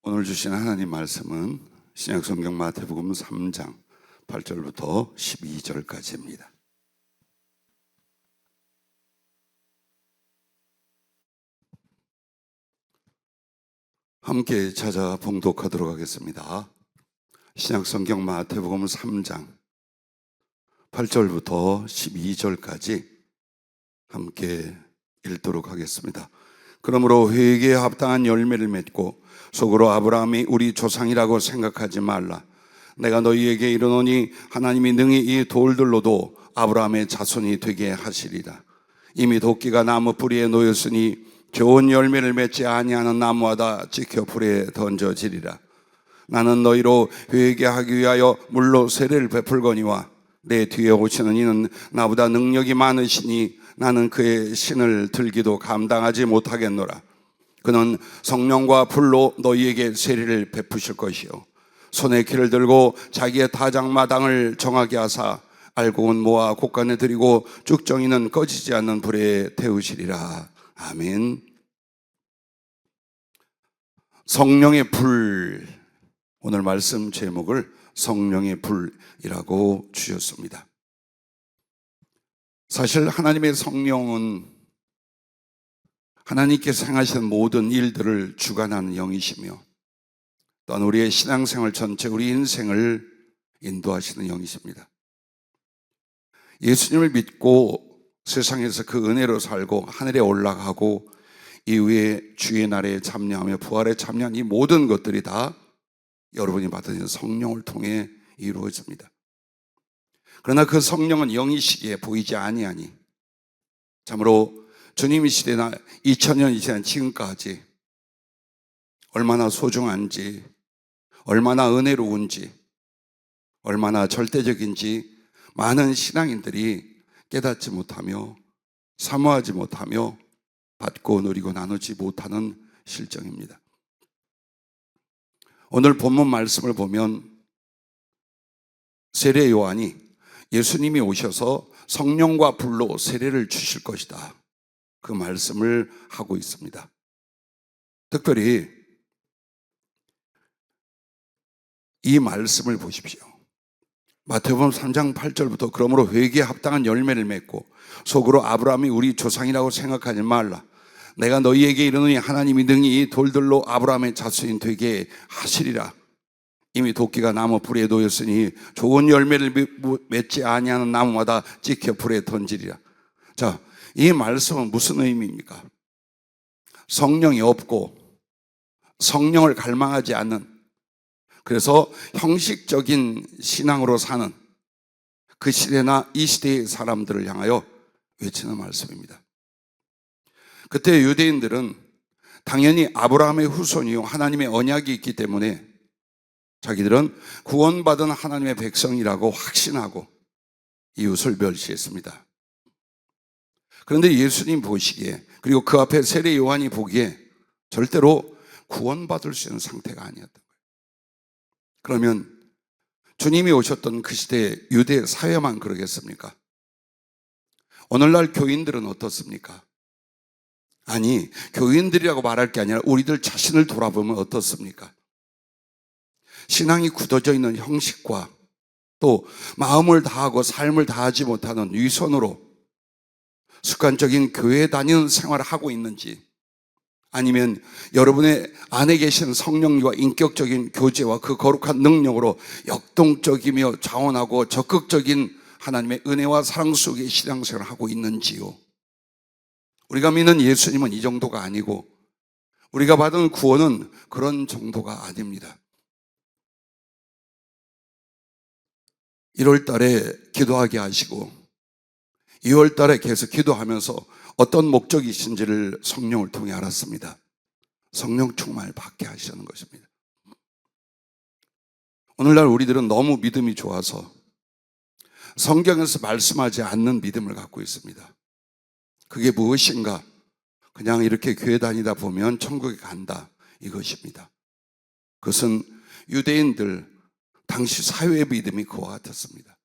오늘 주신 하나님 말씀은 신약성경 마태복음 3장 8절부터 12절까지입니다. 함께 찾아 봉독하도록 하겠습니다. 신약성경 마태복음 3장 8절부터 12절까지 함께 읽도록 하겠습니다. 그러므로 회개에 합당한 열매를 맺고 속으로 아브라함이 우리 조상이라고 생각하지 말라. 내가 너희에게 이르노니 하나님이 능히 이 돌들로도 아브라함의 자손이 되게 하시리라. 이미 도끼가 나무 뿌리에 놓였으니 좋은 열매를 맺지 아니하는 나무마다 찍혀 불에 던져지리라. 나는 너희로 회개하기 위하여 물로 세례를 베풀거니와 내 뒤에 오시는 이는 나보다 능력이 많으시니 나는 그의 신을 들기도 감당하지 못하겠노라. 그는 성령과 불로 너희에게 세례를 베푸실 것이요 손에 키를 들고 자기의 타작마당을 정하게 하사 알곡은 모아 곳간에 들이고 쭉정이는 꺼지지 않는 불에 태우시리라. 아멘. 성령의 불, 오늘 말씀 제목을 성령의 불이라고 주셨습니다. 사실 하나님의 성령은 하나님께서 행하시는 모든 일들을 주관하는 영이시며 또한 우리의 신앙생활 전체, 우리 인생을 인도하시는 영이십니다. 예수님을 믿고 세상에서 그 은혜로 살고 하늘에 올라가고 이후에 주의 날에 참여하며 부활에 참여한 이 모든 것들이 다 여러분이 받으신 성령을 통해 이루어집니다. 그러나 그 성령은 영이시기에 보이지 아니하니 참으로 주님이 시대나 2000년이 지난 지금까지 얼마나 소중한지, 얼마나 은혜로운지, 얼마나 절대적인지 많은 신앙인들이 깨닫지 못하며 사모하지 못하며 받고 누리고 나누지 못하는 실정입니다. 오늘 본문 말씀을 보면 세례 요한이 예수님이 오셔서 성령과 불로 세례를 주실 것이다, 그 말씀을 하고 있습니다. 특별히 이 말씀을 보십시오. 마태복음 3장 8절부터 그러므로 회개에 합당한 열매를 맺고 속으로 아브라함이 우리 조상이라고 생각하지 말라. 내가 너희에게 이르노니 하나님이 능히 이 돌들로 아브라함의 자손이 되게 하시리라. 이미 도끼가 나무 불에 놓였으니 좋은 열매를 맺지 아니하는 나무마다 찍혀 불에 던지리라. 자, 이 말씀은 무슨 의미입니까? 성령이 없고 성령을 갈망하지 않는, 그래서 형식적인 신앙으로 사는 그 시대나 이 시대의 사람들을 향하여 외치는 말씀입니다. 그때 유대인들은 당연히 아브라함의 후손이요 하나님의 언약이 있기 때문에 자기들은 구원받은 하나님의 백성이라고 확신하고 이웃을 멸시했습니다. 그런데 예수님 보시기에, 그리고 그 앞에 세례 요한이 보기에 절대로 구원받을 수 있는 상태가 아니었던 거예요. 그러면 주님이 오셨던 그 시대의 유대 사회만 그러겠습니까? 오늘날 교인들은 어떻습니까? 아니, 교인들이라고 말할 게 아니라 우리들 자신을 돌아보면 어떻습니까? 신앙이 굳어져 있는 형식과 또 마음을 다하고 삶을 다하지 못하는 위선으로 습관적인 교회 다니는 생활을 하고 있는지, 아니면 여러분의 안에 계신 성령과 인격적인 교제와 그 거룩한 능력으로 역동적이며 자원하고 적극적인 하나님의 은혜와 사랑 속에 신앙생활을 하고 있는지요. 우리가 믿는 예수님은 이 정도가 아니고 우리가 받은 구원은 그런 정도가 아닙니다. 1월 달에 기도하게 하시고 2월 달에 계속 기도하면서 어떤 목적이신지를 성령을 통해 알았습니다. 성령 충만을 받게 하시는 것입니다. 오늘날 우리들은 너무 믿음이 좋아서 성경에서 말씀하지 않는 믿음을 갖고 있습니다. 그게 무엇인가? 그냥 이렇게 교회 다니다 보면 천국에 간다, 이것입니다. 그것은 유대인들 당시 사회의 믿음이 그와 같았습니다.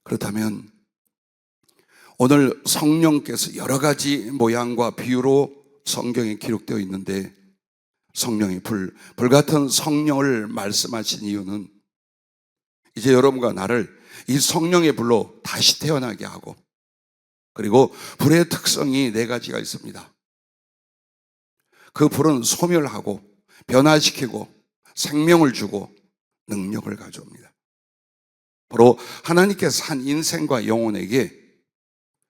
그렇다면 오늘 성령께서 여러 가지 모양과 비유로 성경에 기록되어 있는데 성령의 불같은 성령을 말씀하신 이유는 이제 여러분과 나를 이 성령의 불로 다시 태어나게 하고, 그리고 불의 특성이 네 가지가 있습니다. 그 불은 소멸하고 변화시키고 생명을 주고 능력을 가져옵니다. 바로 하나님께서 한 인생과 영혼에게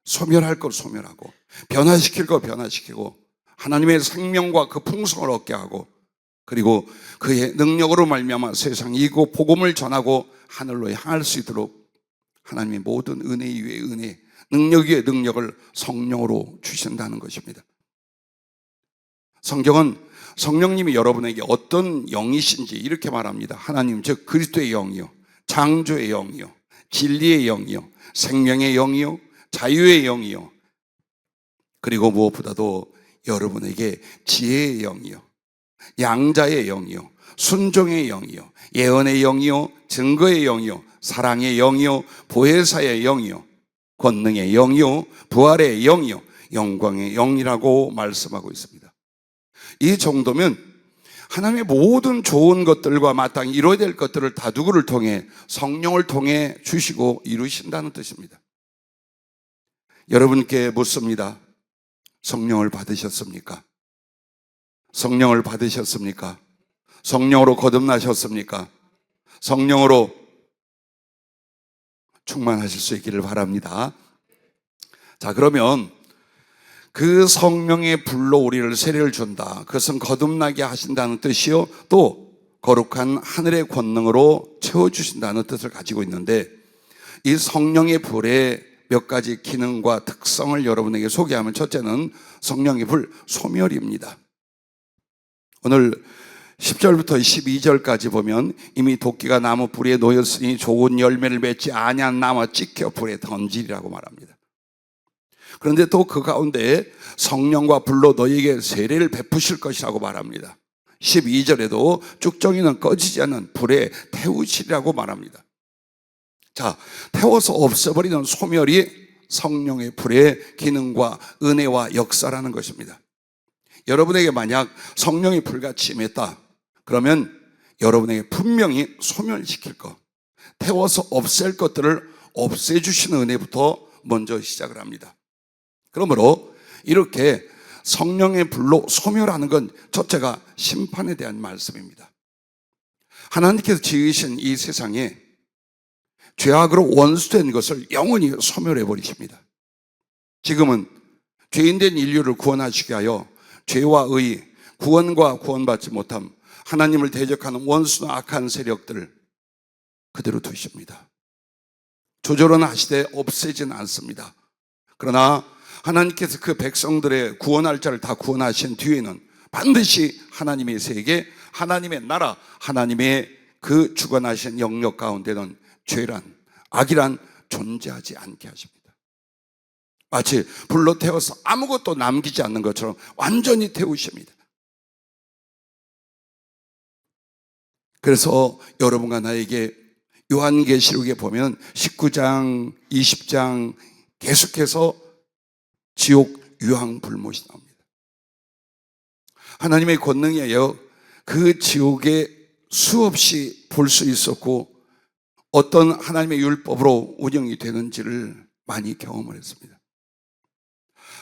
소멸할 것 소멸하고 변화시킬 것 변화시키고 하나님의 생명과 그 풍성을 얻게 하고, 그리고 그의 능력으로 말미암아 세상에 이고 복음을 전하고 하늘로 향할 수 있도록 하나님의 모든 은혜 위에 은혜, 능력 위에 능력을 성령으로 주신다는 것입니다. 성경은 성령님이 여러분에게 어떤 영이신지 이렇게 말합니다. 하나님 즉 그리스도의 영이요, 창조의 영이요, 진리의 영이요, 생명의 영이요, 자유의 영이요, 그리고 무엇보다도 여러분에게 지혜의 영이요, 양자의 영이요, 순종의 영이요, 예언의 영이요, 증거의 영이요, 사랑의 영이요, 보혜사의 영이요, 권능의 영이요, 부활의 영이요, 영광의 영이라고 말씀하고 있습니다. 이 정도면 하나님의 모든 좋은 것들과 마땅히 이루어야 될 것들을 다 누구를 통해? 성령을 통해 주시고 이루신다는 뜻입니다. 여러분께 묻습니다. 성령을 받으셨습니까? 성령을 받으셨습니까? 성령으로 거듭나셨습니까? 성령으로 충만하실 수 있기를 바랍니다. 자, 그러면 그 성령의 불로 우리를 세례를 준다. 그것은 거듭나게 하신다는 뜻이요, 또 거룩한 하늘의 권능으로 채워주신다는 뜻을 가지고 있는데, 이 성령의 불의 몇 가지 기능과 특성을 여러분에게 소개하면, 첫째는 성령의 불 소멸입니다. 오늘 10절부터 12절까지 보면 이미 도끼가 나무 뿌리에 놓였으니 좋은 열매를 맺지 아니한 나무 찍혀 불에 던지리라고 말합니다. 그런데 또 그 가운데 성령과 불로 너희에게 세례를 베푸실 것이라고 말합니다. 12절에도 쭉정이는 꺼지지 않는 불에 태우시리라고 말합니다. 자, 태워서 없애버리는 소멸이 성령의 불의 기능과 은혜와 역사라는 것입니다. 여러분에게 만약 성령의 불같이 임했다 그러면 여러분에게 분명히 소멸시킬 것, 태워서 없앨 것들을 없애주시는 은혜부터 먼저 시작을 합니다. 그러므로 이렇게 성령의 불로 소멸하는 건 첫째가 심판에 대한 말씀입니다. 하나님께서 지으신 이 세상에 죄악으로 원수된 것을 영원히 소멸해 버리십니다. 지금은 죄인된 인류를 구원하시게 하여 죄와 의, 구원과 구원받지 못함, 하나님을 대적하는 원수나 악한 세력들을 그대로 두십니다. 조절은 하시되 없애지는 않습니다. 그러나 하나님께서 그 백성들의 구원할 자를 다 구원하신 뒤에는 반드시 하나님의 세계, 하나님의 나라, 하나님의 그 주관하신 영역 가운데는 죄란, 악이란 존재하지 않게 하십니다. 마치 불로 태워서 아무것도 남기지 않는 것처럼 완전히 태우십니다. 그래서 여러분과 나에게 요한계시록에 보면 19장, 20장 계속해서 지옥 유황불못이 나옵니다. 하나님의 권능에 의하여 그 지옥에 수없이 볼 수 있었고 어떤 하나님의 율법으로 운영이 되는지를 많이 경험을 했습니다.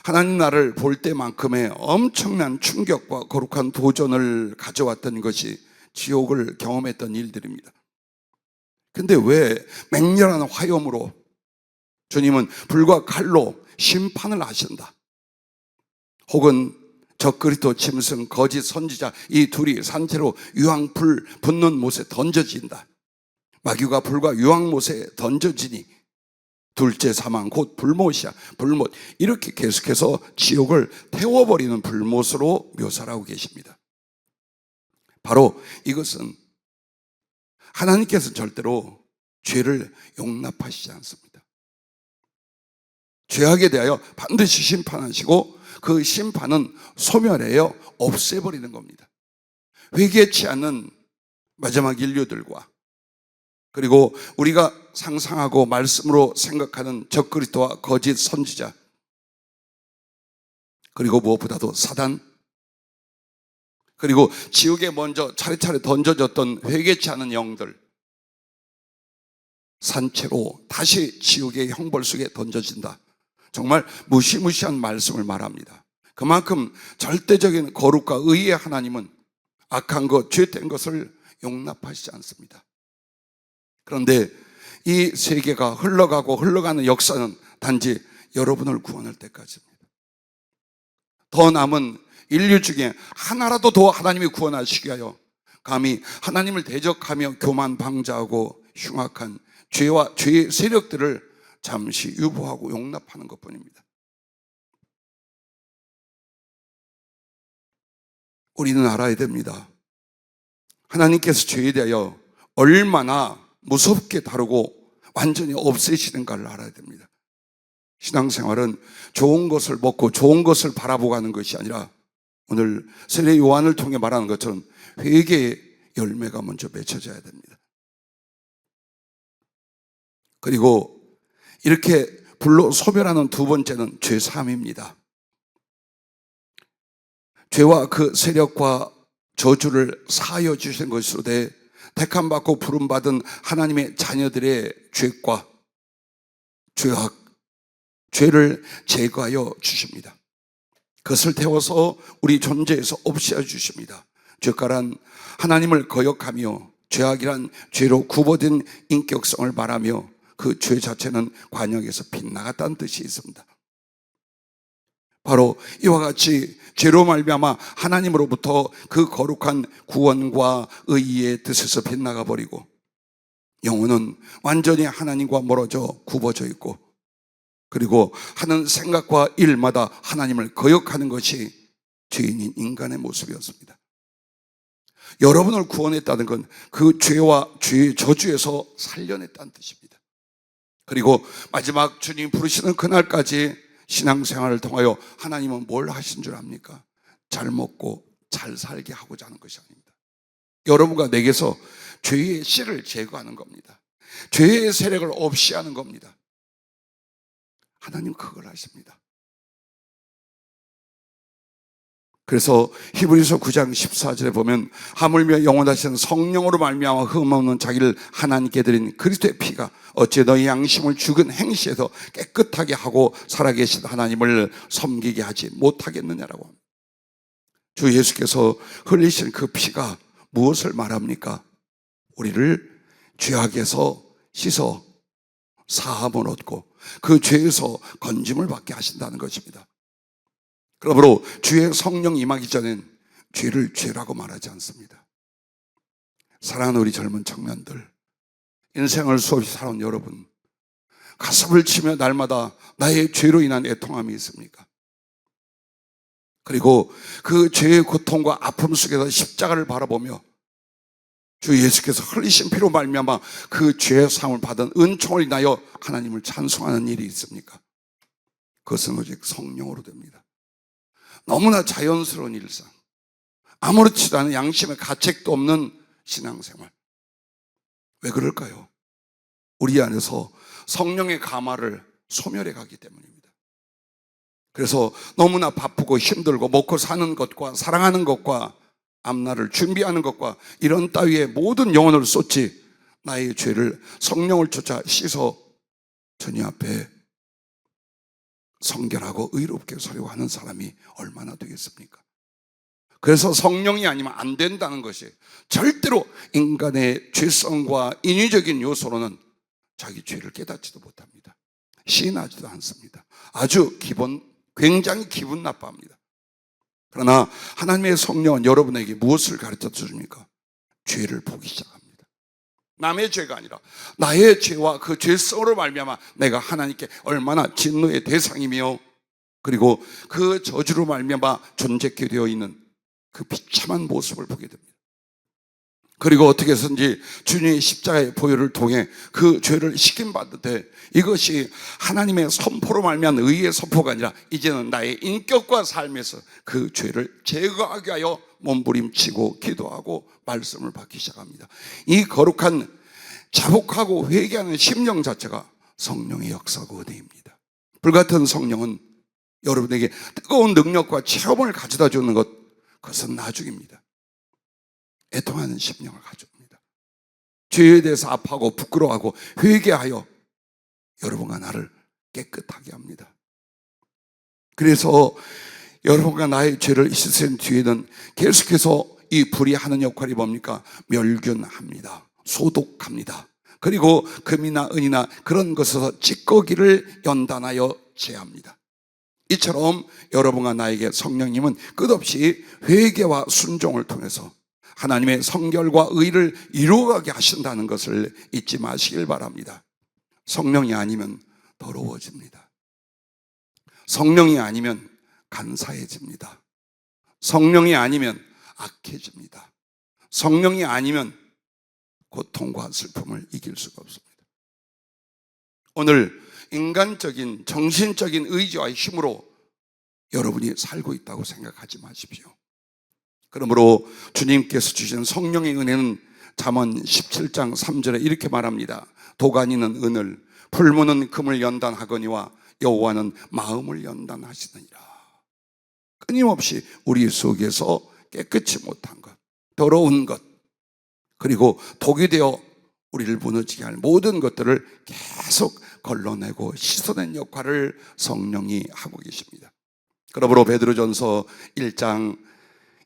하나님 나라를 볼 때만큼의 엄청난 충격과 거룩한 도전을 가져왔던 것이 지옥을 경험했던 일들입니다. 근데 왜 맹렬한 화염으로 주님은 불과 칼로 심판을 하신다. 혹은 적그리스도 짐승 거짓 선지자 이 둘이 산채로 유황불 붙는 못에 던져진다. 마귀가 불과 유황못에 던져지니 둘째 사망 곧 불못이야. 불못. 이렇게 계속해서 지옥을 태워버리는 불못으로 묘사를 하고 계십니다. 바로 이것은 하나님께서 절대로 죄를 용납하시지 않습니다. 죄악에 대하여 반드시 심판하시고 그 심판은 소멸하여 없애버리는 겁니다. 회개치 않는 마지막 인류들과 그리고 우리가 상상하고 말씀으로 생각하는 적그리스도와 거짓 선지자, 그리고 무엇보다도 사단, 그리고 지옥에 먼저 차례차례 던져졌던 회개치 않은 영들, 산채로 다시 지옥의 형벌 속에 던져진다. 정말 무시무시한 말씀을 말합니다. 그만큼 절대적인 거룩과 의의 하나님은 악한 것, 죄된 것을 용납하시지 않습니다. 그런데 이 세계가 흘러가고 흘러가는 역사는 단지 여러분을 구원할 때까지입니다. 더 남은 인류 중에 하나라도 더 하나님이 구원하시기 위하여 감히 하나님을 대적하며 교만 방자하고 흉악한 죄와 죄의 세력들을 잠시 유보하고 용납하는 것뿐입니다. 우리는 알아야 됩니다. 하나님께서 죄에 대하여 얼마나 무섭게 다루고 완전히 없애시는가를 알아야 됩니다. 신앙생활은 좋은 것을 먹고 좋은 것을 바라보고 하는 것이 아니라 오늘 세례 요한을 통해 말하는 것처럼 회개의 열매가 먼저 맺혀져야 됩니다. 그리고 이렇게 불로 소멸하는 두 번째는 죄사함입니다. 죄와 그 세력과 저주를 사하여 주신 것으로 돼 택함받고 부름받은 하나님의 자녀들의 죄과 죄악, 죄를 제거하여 주십니다. 그것을 태워서 우리 존재에서 없애어 주십니다. 죄가란 하나님을 거역하며 죄악이란 죄로 굽어진 인격성을 말하며 그 죄 자체는 관역에서 빗나갔다는 뜻이 있습니다. 바로 이와 같이 죄로 말미암아 하나님으로부터 그 거룩한 구원과 의의 뜻에서 빗나가 버리고 영혼은 완전히 하나님과 멀어져 굽어져 있고 그리고 하는 생각과 일마다 하나님을 거역하는 것이 죄인인 인간의 모습이었습니다. 여러분을 구원했다는 건 그 죄와 죄의 저주에서 살려냈다는 뜻입니다. 그리고 마지막 주님 부르시는 그날까지 신앙생활을 통하여 하나님은 뭘 하신 줄 압니까? 잘 먹고 잘 살게 하고자 하는 것이 아닙니다. 여러분과 내게서 죄의 씨를 제거하는 겁니다. 죄의 세력을 없이 하는 겁니다. 하나님 그걸 하십니다. 그래서 히브리서 9장 14절에 보면 하물며 영원하신 성령으로 말미암아 흠없는 자기를 하나님께 드린 그리스도의 피가 어찌 너희 양심을 죽은 행시에서 깨끗하게 하고 살아계신 하나님을 섬기게 하지 못하겠느냐라고 합니다. 주 예수께서 흘리신 그 피가 무엇을 말합니까? 우리를 죄악에서 씻어 사함을 얻고 그 죄에서 건짐을 받게 하신다는 것입니다. 그러므로 주의 성령 임하기 전엔 죄를 죄라고 말하지 않습니다. 사랑하는 우리 젊은 청년들, 인생을 수없이 살아온 여러분, 가슴을 치며 날마다 나의 죄로 인한 애통함이 있습니까? 그리고 그 죄의 고통과 아픔 속에서 십자가를 바라보며 주 예수께서 흘리신 피로 말미암아 그 죄의 사함을 받은 은총을 인하여 하나님을 찬송하는 일이 있습니까? 그것은 오직 성령으로 됩니다. 너무나 자연스러운 일상, 아무렇지도 않은 양심의 가책도 없는 신앙생활. 왜 그럴까요? 우리 안에서 성령의 가마를 소멸해 가기 때문입니다. 그래서 너무나 바쁘고 힘들고 먹고 사는 것과 사랑하는 것과 앞날을 준비하는 것과 이런 따위에 모든 영혼을 쏟지 나의 죄를 성령을 쫓아 씻어 주님 앞에 성결하고 의롭게 서려고 하는 사람이 얼마나 되겠습니까? 그래서 성령이 아니면 안 된다는 것이 절대로 인간의 죄성과 인위적인 요소로는 자기 죄를 깨닫지도 못합니다. 시인하지도 않습니다. 아주 굉장히 기분 나빠합니다. 그러나 하나님의 성령은 여러분에게 무엇을 가르쳐 줍니까? 죄를 보기 시작합니다. 남의 죄가 아니라 나의 죄와 그 죄성으로 말미암아 내가 하나님께 얼마나 진노의 대상이며 그리고 그 저주로 말미암아 존재케 되어 있는 그 비참한 모습을 보게 됩니다. 그리고 어떻게 해서든지 주님의 십자가의 보혈을 통해 그 죄를 씻김받을 때 이것이 하나님의 선포로 말미암은 의의 선포가 아니라 이제는 나의 인격과 삶에서 그 죄를 제거하게 하여 몸부림치고 기도하고 말씀을 받기 시작합니다. 이 거룩한 자복하고 회개하는 심령 자체가 성령의 역사고 은혜입니다. 불같은 성령은 여러분에게 뜨거운 능력과 체험을 가져다 주는 것, 그것은 나중입니다. 애통하는 심령을 가져옵니다. 죄에 대해서 아파하고 부끄러워하고 회개하여 여러분과 나를 깨끗하게 합니다. 그래서 여러분과 나의 죄를 씻은 뒤에는 계속해서 이 불이 하는 역할이 뭡니까? 멸균합니다. 소독합니다. 그리고 금이나 은이나 그런 것에서 찌꺼기를 연단하여 제합니다. 이처럼 여러분과 나에게 성령님은 끝없이 회개와 순종을 통해서 하나님의 성결과 의를 이루어가게 하신다는 것을 잊지 마시길 바랍니다. 성령이 아니면 더러워집니다. 성령이 아니면 간사해집니다. 성령이 아니면 악해집니다. 성령이 아니면 고통과 슬픔을 이길 수가 없습니다. 오늘 인간적인 정신적인 의지와 힘으로 여러분이 살고 있다고 생각하지 마십시오. 그러므로 주님께서 주신 성령의 은혜는 잠언 17장 3절에 이렇게 말합니다. 도가니는 은을, 풀무는 금을 연단하거니와 여호와는 마음을 연단하시느니라. 끊임없이 우리 속에서 깨끗이 못한 것, 더러운 것, 그리고 독이 되어 우리를 무너지게 할 모든 것들을 계속 걸러내고 씻어낸 역할을 성령이 하고 계십니다. 그러므로 베드로전서 1장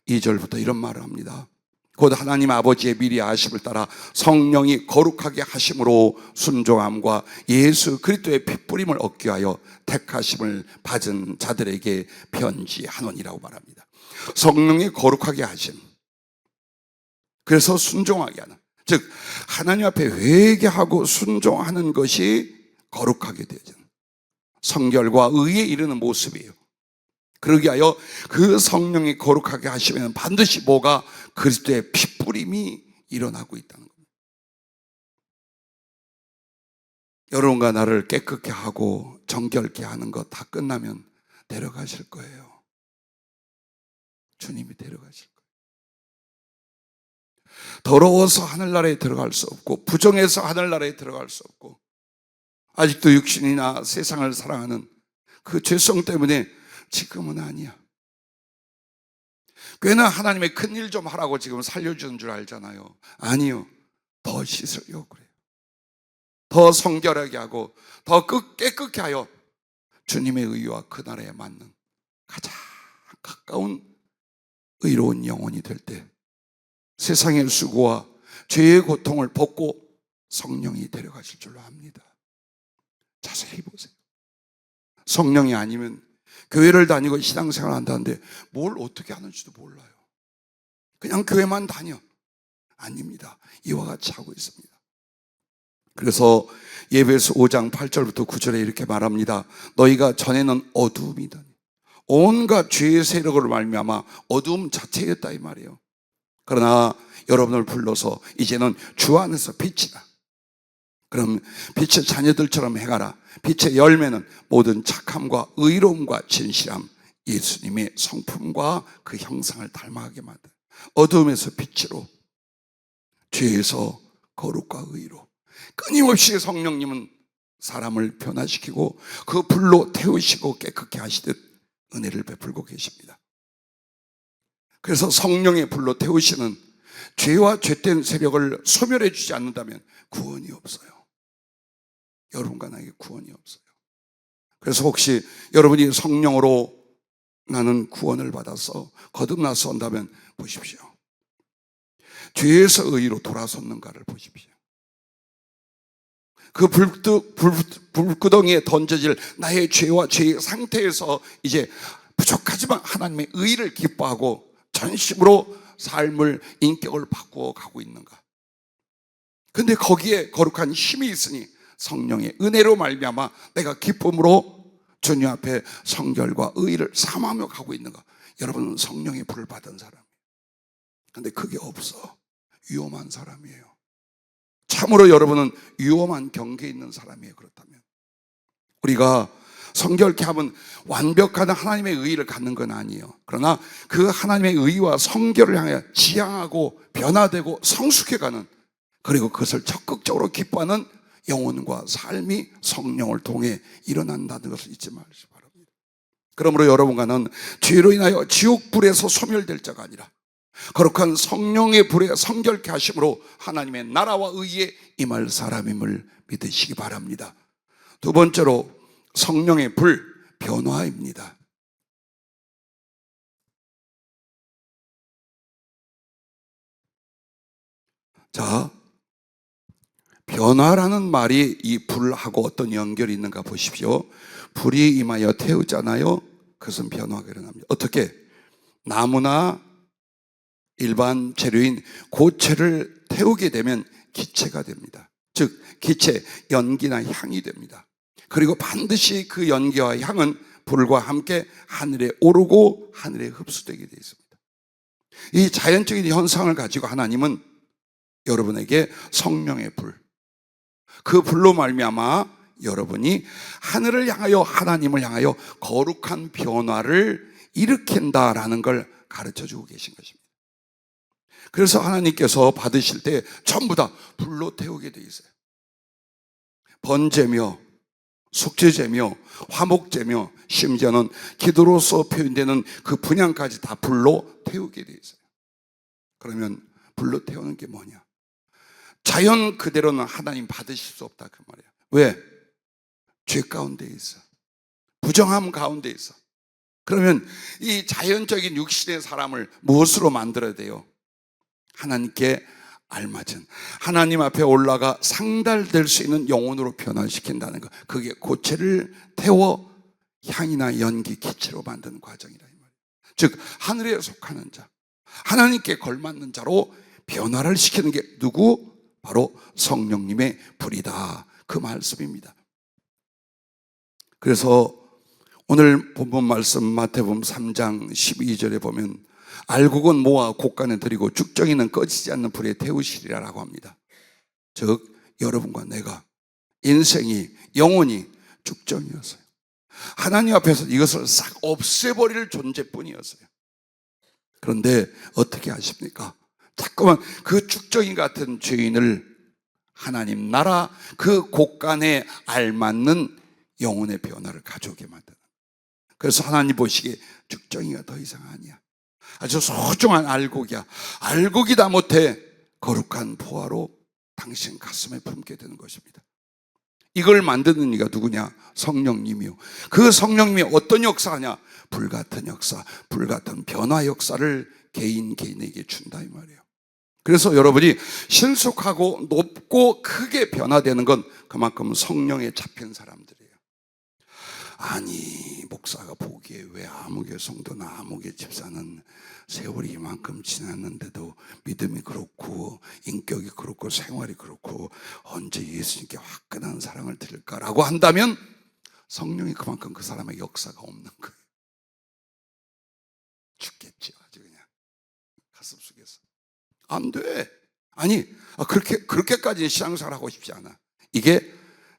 2절부터 이런 말을 합니다. 곧 하나님 아버지의 미리 아심을 따라 성령이 거룩하게 하심으로 순종함과 예수 그리스도의 핏부림을 얻기 위하여 택하심을 받은 자들에게 편지하노니라고 말합니다. 성령이 거룩하게 하심, 그래서 순종하게 하는, 즉 하나님 앞에 회개하고 순종하는 것이 거룩하게 되어지는 성결과 의에 이르는 모습이에요. 그러기 위하여 그 성령이 거룩하게 하시면 반드시 뭐가? 그리스도의 핏부림이 일어나고 있다는 겁니다. 여러분과 나를 깨끗게 하고 정결케 하는 것 다 끝나면 데려가실 거예요. 주님이 데려가실 거예요. 더러워서 하늘나라에 들어갈 수 없고 부정해서 하늘나라에 들어갈 수 없고 아직도 육신이나 세상을 사랑하는 그 죄성 때문에 지금은 아니야. 꽤나 하나님의 큰일 좀 하라고 지금 살려주는 줄 알잖아요. 아니요. 더 씻으려고 그래요. 더 성결하게 하고 더 깨끗게 하여 주님의 의와 그 나라에 맞는 가장 가까운 의로운 영혼이 될 때 세상의 수고와 죄의 고통을 벗고 성령이 데려가실 줄로 압니다. 자세히 보세요. 성령이 아니면 교회를 다니고 신앙생활을 한다는데 뭘 어떻게 하는지도 몰라요. 그냥 교회만 다녀. 아닙니다. 이와 같이 하고 있습니다. 그래서 예배서 5장 8절부터 9절에 이렇게 말합니다. 너희가 전에는 어두움이더니 온갖 죄의 세력을 말미암아 어두움 자체였다 이 말이에요. 그러나 여러분을 불러서 이제는 주 안에서 빛이다. 그럼 빛의 자녀들처럼 행하라. 빛의 열매는 모든 착함과 의로움과 진실함, 예수님의 성품과 그 형상을 닮아가게 만든 어두움에서 빛으로, 죄에서 거룩과 의로, 끊임없이 성령님은 사람을 변화시키고 그 불로 태우시고 깨끗게 하시듯 은혜를 베풀고 계십니다. 그래서 성령의 불로 태우시는 죄와 죄된 세력을 소멸해 주지 않는다면 구원이 없어요. 여러분과 나에게 구원이 없어요. 그래서 혹시 여러분이 성령으로 나는 구원을 받아서 거듭나서 온다면 보십시오. 죄에서 의로 돌아섰는가를 보십시오. 그 불구덩이에 던져질 나의 죄와 죄의 상태에서 이제 부족하지만 하나님의 의를 기뻐하고 전심으로 삶을, 인격을 바꾸어 가고 있는가? 근데 거기에 거룩한 힘이 있으니 성령의 은혜로 말미암아 내가 기쁨으로 주님 앞에 성결과 의를 삼하며 가고 있는가? 여러분은 성령의 불을 받은 사람이에요. 근데 그게 없어. 위험한 사람이에요. 참으로 여러분은 위험한 경계에 있는 사람이에요. 그렇다면 우리가 성결케 하면 완벽한 하나님의 의의를 갖는 건 아니에요. 그러나 그 하나님의 의의와 성결을 향해 지향하고 변화되고 성숙해가는, 그리고 그것을 적극적으로 기뻐하는 영혼과 삶이 성령을 통해 일어난다는 것을 잊지 마시기 바랍니다. 그러므로 여러분과는 죄로 인하여 지옥불에서 소멸될 자가 아니라 거룩한 성령의 불에 성결케 하심으로 하나님의 나라와 의에 임할 사람임을 믿으시기 바랍니다. 두 번째로 성령의 불, 변화입니다. 자, 변화라는 말이 이 불하고 어떤 연결이 있는가 보십시오. 불이 임하여 태우잖아요. 그것은 변화가 일어납니다. 어떻게? 나무나 일반 재료인 고체를 태우게 되면 기체가 됩니다. 즉 기체, 연기나 향이 됩니다. 그리고 반드시 그 연기와 향은 불과 함께 하늘에 오르고 하늘에 흡수되게 되어 있습니다. 이 자연적인 현상을 가지고 하나님은 여러분에게 성령의 불, 그 불로 말미암아 여러분이 하늘을 향하여, 하나님을 향하여 거룩한 변화를 일으킨다라는 걸 가르쳐주고 계신 것입니다. 그래서 하나님께서 받으실 때 전부 다 불로 태우게 되어 있어요. 번제며 속죄제며 화목제며 심지어는 기도로서 표현되는 그 분향까지 다 불로 태우게 되어 있어요. 그러면 불로 태우는 게 뭐냐? 자연 그대로는 하나님 받으실 수 없다 그 말이에요. 왜? 죄 가운데 있어. 부정함 가운데 있어. 그러면 이 자연적인 육신의 사람을 무엇으로 만들어야 돼요? 하나님께 알맞은, 하나님 앞에 올라가 상달될 수 있는 영혼으로 변화시킨다는 것. 그게 고체를 태워 향이나 연기, 기체로 만드는 과정이라 이 말이에요. 즉 하늘에 속하는 자, 하나님께 걸맞는 자로 변화를 시키는 게 누구? 바로 성령님의 불이다 그 말씀입니다. 그래서 오늘 본문 말씀 마태복음 3장 12절에 보면 알곡은 모아 곡간에 들이고 죽정이는 꺼지지 않는 불에 태우시리라라고 합니다. 즉 여러분과 내가 인생이, 영혼이 죽정이었어요. 하나님 앞에서 이것을 싹 없애버릴 존재뿐이었어요. 그런데 어떻게 하십니까? 자꾸만 그 죽정이 같은 죄인을 하나님 나라 그 곳간에 알맞는 영혼의 변화를 가져오게 만드는. 그래서 하나님 보시기에 죽정이가 더 이상 아니야. 아주 소중한 알곡이야. 알곡이다 못해 거룩한 보화로 당신 가슴에 품게 되는 것입니다. 이걸 만드는 이가 누구냐? 성령님이요. 그 성령님이 어떤 역사하냐? 불같은 역사, 불같은 변화 역사를 개인에게 준다 이 말이에요. 그래서 여러분이 신속하고 높고 크게 변화되는 건 그만큼 성령에 잡힌 사람들이에요. 아니 목사가 보기에 왜 아무개 성도나 아무개 집사는 세월이 이만큼 지났는데도 믿음이 그렇고 인격이 그렇고 생활이 그렇고 언제 예수님께 화끈한 사랑을 드릴까라고 한다면 성령이 그만큼 그 사람의 역사가 없는 거예요. 죽겠죠 아주 그냥 가슴 속에서. 안 돼. 아니 그렇게까지 신앙생활 하고 싶지 않아. 이게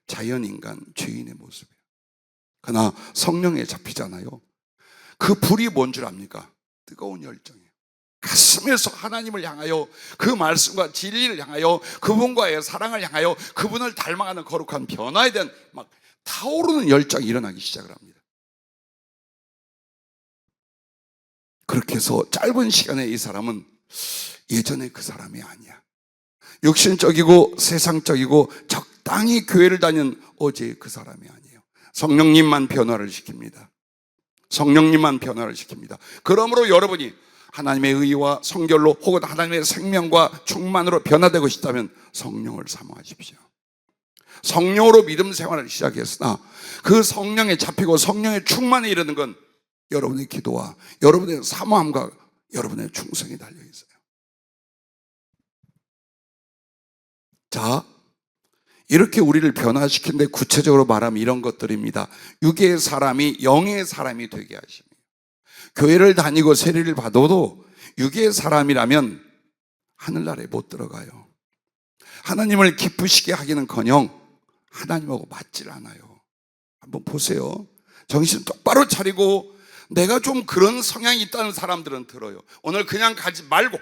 자연인간 죄인의 모습이에요. 그러나 성령에 잡히잖아요. 그 불이 뭔 줄 압니까? 뜨거운 열정이에요. 가슴에서 하나님을 향하여, 그 말씀과 진리를 향하여, 그분과의 사랑을 향하여, 그분을 닮아가는 거룩한 변화에 대한 막 타오르는 열정이 일어나기 시작을 합니다. 그렇게 해서 짧은 시간에 이 사람은 예전에 그 사람이 아니야. 육신적이고 세상적이고 적당히 교회를 다니는 어제의 그 사람이 아니에요. 성령님만 변화를 시킵니다. 성령님만 변화를 시킵니다. 그러므로 여러분이 하나님의 의와 성결로 혹은 하나님의 생명과 충만으로 변화되고 싶다면 성령을 사모하십시오. 성령으로 믿음 생활을 시작했으나 그 성령에 잡히고 성령의 충만에 이르는 건 여러분의 기도와 여러분의 사모함과 여러분의 충성이 달려 있어요. 자, 이렇게 우리를 변화시킨 데 구체적으로 말하면 이런 것들입니다. 육의 사람이 영의 사람이 되게 하십니다. 교회를 다니고 세례를 받아도 육의 사람이라면 하늘나라에 못 들어가요. 하나님을 기쁘시게 하기는커녕 하나님하고 맞질 않아요. 한번 보세요. 정신 똑바로 차리고 내가 좀 그런 성향이 있다는 사람들은 들어요. 오늘 그냥 가지 말고